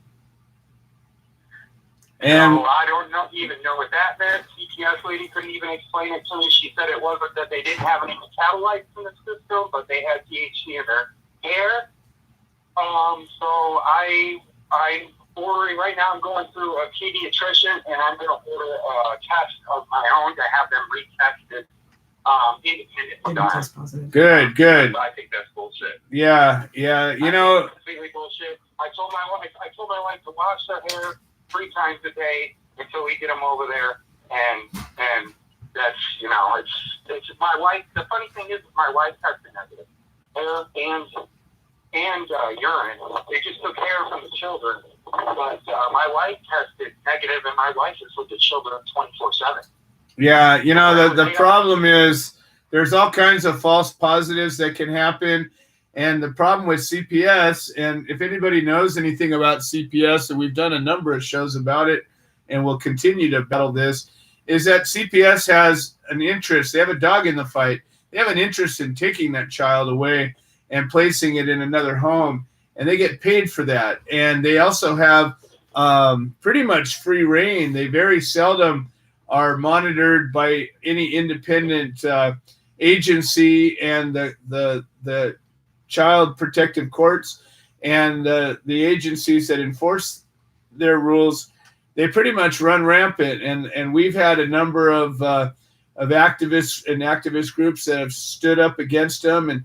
And so I don't even know what that meant. CPS lady couldn't even explain it to me. She said it wasn't that they didn't have any metabolites in the system, but they had THC in their hair. So I'm ordering right now. I'm going through a pediatrician, and I'm going to order a test of my own to have them retested independently. Good. I think that's bullshit. Yeah. You know, completely bullshit. I told my wife to wash their hair 3 times a day until we get them over there, and that's it's my wife. The funny thing is, my wife tested negative, hair and urine. They just took hair from the children, but my wife tested negative, and my wife is with the children 24/7. Yeah, the problem is there's all kinds of false positives that can happen. And the problem with CPS, and if anybody knows anything about CPS, and we've done a number of shows about it, and we'll continue to battle this, is that CPS has an interest. They have a dog in the fight. They have an interest in taking that child away and placing it in another home, and they get paid for that. And they also have pretty much free reign. They very seldom are monitored by any independent agency, and the child protective courts and the agencies that enforce their rules, they pretty much run rampant. And we've had a number of activists and activist groups that have stood up against them. And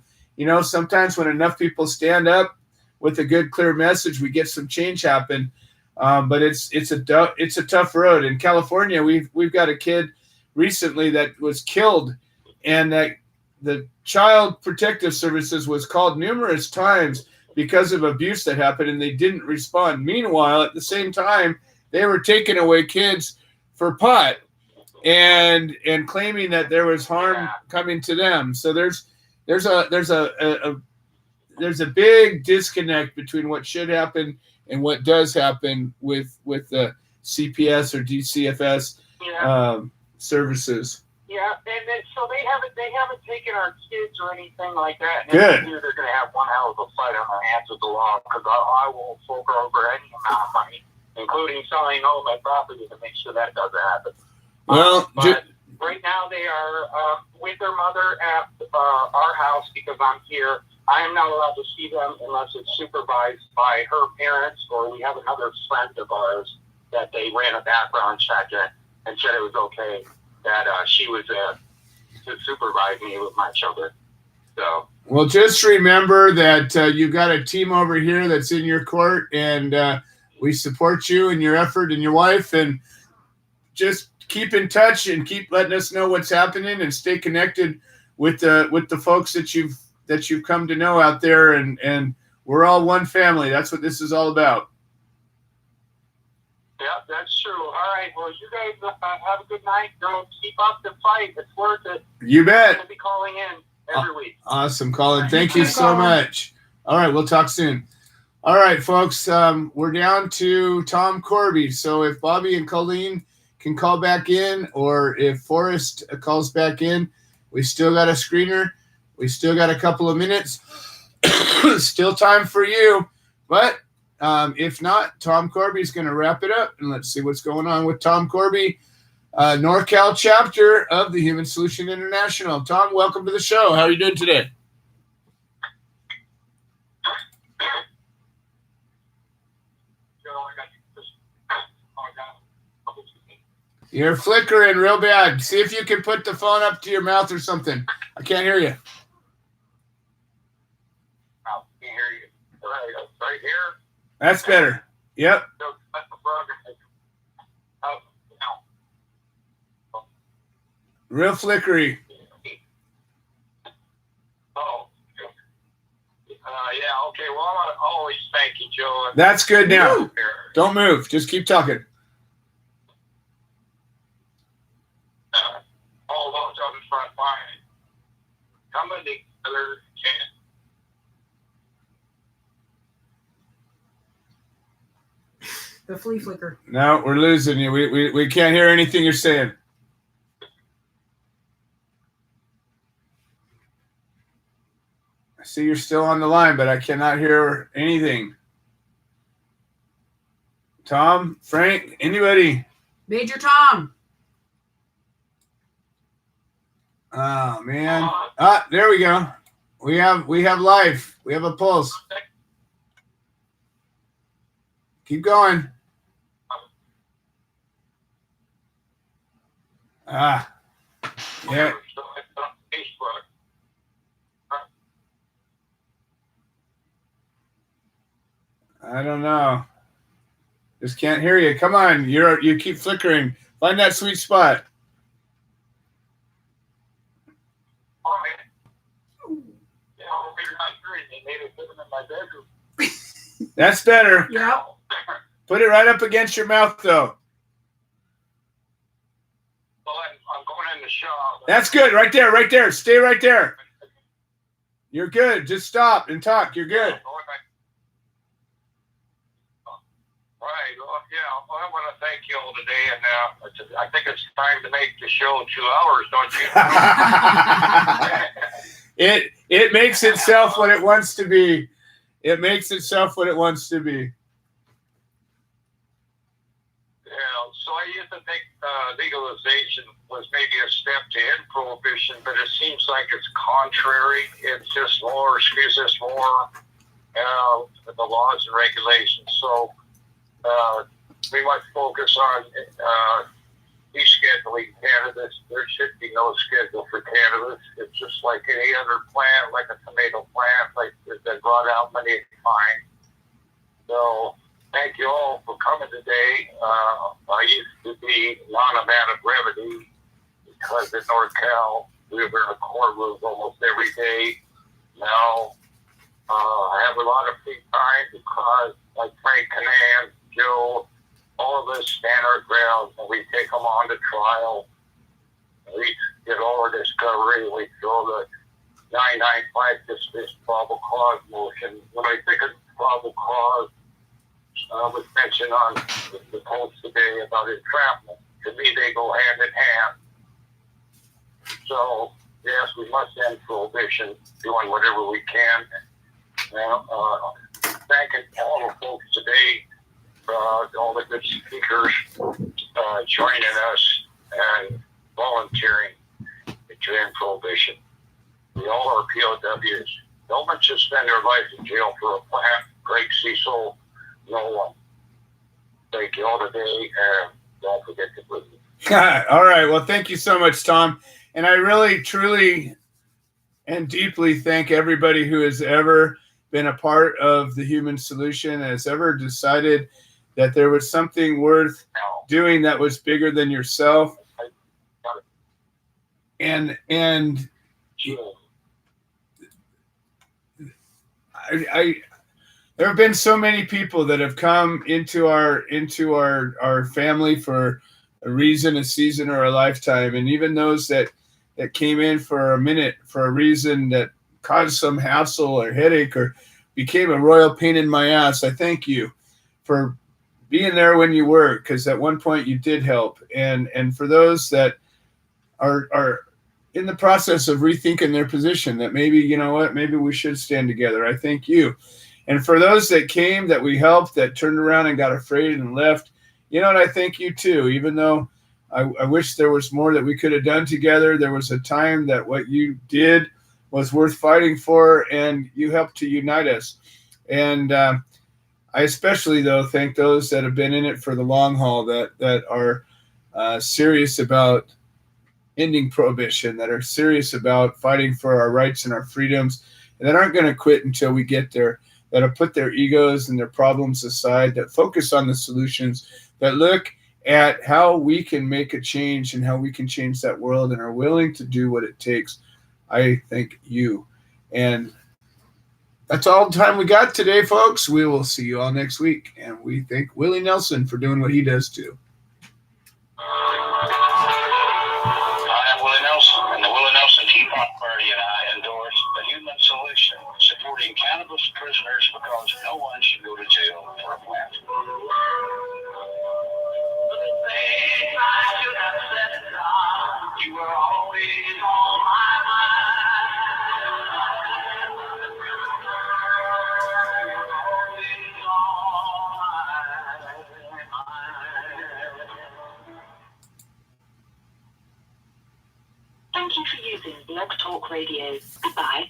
sometimes when enough people stand up with a good, clear message, we get some change happen. But it's a tough road. In California, we've got a kid recently that was killed, and that the Child Protective Services was called numerous times because of abuse that happened, and they didn't respond. Meanwhile, at the same time, they were taking away kids for pot and claiming that there was harm coming to them. So there's a big disconnect between what should happen and what does happen with the CPS or DCFS services. Yeah, and then, so they haven't taken our kids or anything like that. And Good. They're going to have one hell of a fight on their hands with the law, because I will fork over any amount of money, including selling all my property, to make sure that doesn't happen. Well, but right now they are with their mother at our house because I'm here. I am not allowed to see them unless it's supervised by her parents, or we have another friend of ours that they ran a background check and said it was okay that she was to supervise me with my children. So, well, just remember that you've got a team over here that's in your court, and we support you and your effort and your wife, and just keep in touch and keep letting us know what's happening, and stay connected with the folks that you've come to know out there, and we're all one family. That's what this is all about. Yeah, that's true. All right. Well, you guys have a good night. Don't keep up the fight. It's worth it. You bet. I'm going to be calling in every week. Awesome, Colin. Thank you so much. All right, we'll talk soon. All right, folks, we're down to Tom Corby. So if Bobby and Colleen can call back in, or if Forrest calls back in, we still got a screener. We still got a couple of minutes. Still time for you. But if not, Tom Corby's going to wrap it up. And let's see what's going on with Tom Corby, NorCal chapter of the Human Solution International. Tom, welcome to the show. How are you doing today? You're flickering real bad. See if you can put the phone up to your mouth or something. I can't hear you. I can't hear you. Right here. That's better. Yep. Real flickery. Oh. Yeah, okay. Well, I always thank you, Joe. That's good now. Don't move. Just keep talking. All those on the front line coming together. The flea flicker. No, we're losing you. We can't hear anything you're saying. I see you're still on the line, but I cannot hear anything. Tom, Frank, anybody? Major Tom. Oh man. Ah, there we go. We have life. We have a pulse. Keep going. Ah. Yeah. I don't know. Just can't hear you. Come on. You keep flickering. Find that sweet spot. That's better. Yeah. Put it right up against your mouth, though. Well, I'm going in the shop. That's good. Right there. Right there. Stay right there. You're good. Just stop and talk. You're good. Right. Well, yeah. Well, I want to thank you all today, and I think it's time to make the show 2 hours, don't you? It makes itself what it wants to be. It makes itself what it wants to be. Yeah. So I used to think legalization was maybe a step to end prohibition, but it seems like it's contrary. It's just more, the laws and regulations. So we must focus on descheduling cannabis. There should be no schedule for cannabis. It's just like any other plant, like a tomato plant, like it's been brought out many times. So thank you all for coming today. I used to be not a man of brevity because in NorCal we were in a courtroom almost every day. Now I have a lot of free time because like Frank Canan, Joe, all of us stand our ground and we take them on to trial. We get all our discovery. We throw the 995 dismiss probable cause motion. When I think of probable cause, was mentioned on the post today about entrapment. To me, they go hand in hand. So, yes, we must end prohibition, doing whatever we can. Thanking all the folks today, all the good speakers joining us and volunteering to end prohibition. We all are POWs. No one should spend their life in jail for a plant. Greg Cecil, no one. Thank you all today, and don't forget to listen. All right. Well, thank you so much, Tom. And I really, truly, and deeply thank everybody who has ever been a part of the Human Solution, has ever decided that there was something worth doing that was bigger than yourself. And I there have been so many people that have come into our family for a reason, a season, or a lifetime. And even those that came in for a minute for a reason that caused some hassle or headache or became a royal pain in my ass, I thank you for being there when you were, because at one point you did help. And for those that are in the process of rethinking their position that maybe, you know what, maybe we should stand together. I thank you. And for those that came, that we helped, that turned around and got afraid and left, you know what, I thank you too. Even though I wish there was more that we could have done together, there was a time that what you did was worth fighting for, and you helped to unite us. And I especially, though, thank those that have been in it for the long haul, that are serious about ending prohibition, that are serious about fighting for our rights and our freedoms, and that aren't going to quit until we get there, that have put their egos and their problems aside, that focus on the solutions, that look at how we can make a change and how we can change that world and are willing to do what it takes. I thank you. And that's all the time we got today, folks. We will see you all next week. And we thank Willie Nelson for doing what he does too. I am Willie Nelson, and the Willie Nelson Tea Party and I endorse the human solution, supporting cannabis prisoners because no one should go to jail for a plant. You were always on my mind. Thank you for using Blog Talk Radio. Goodbye.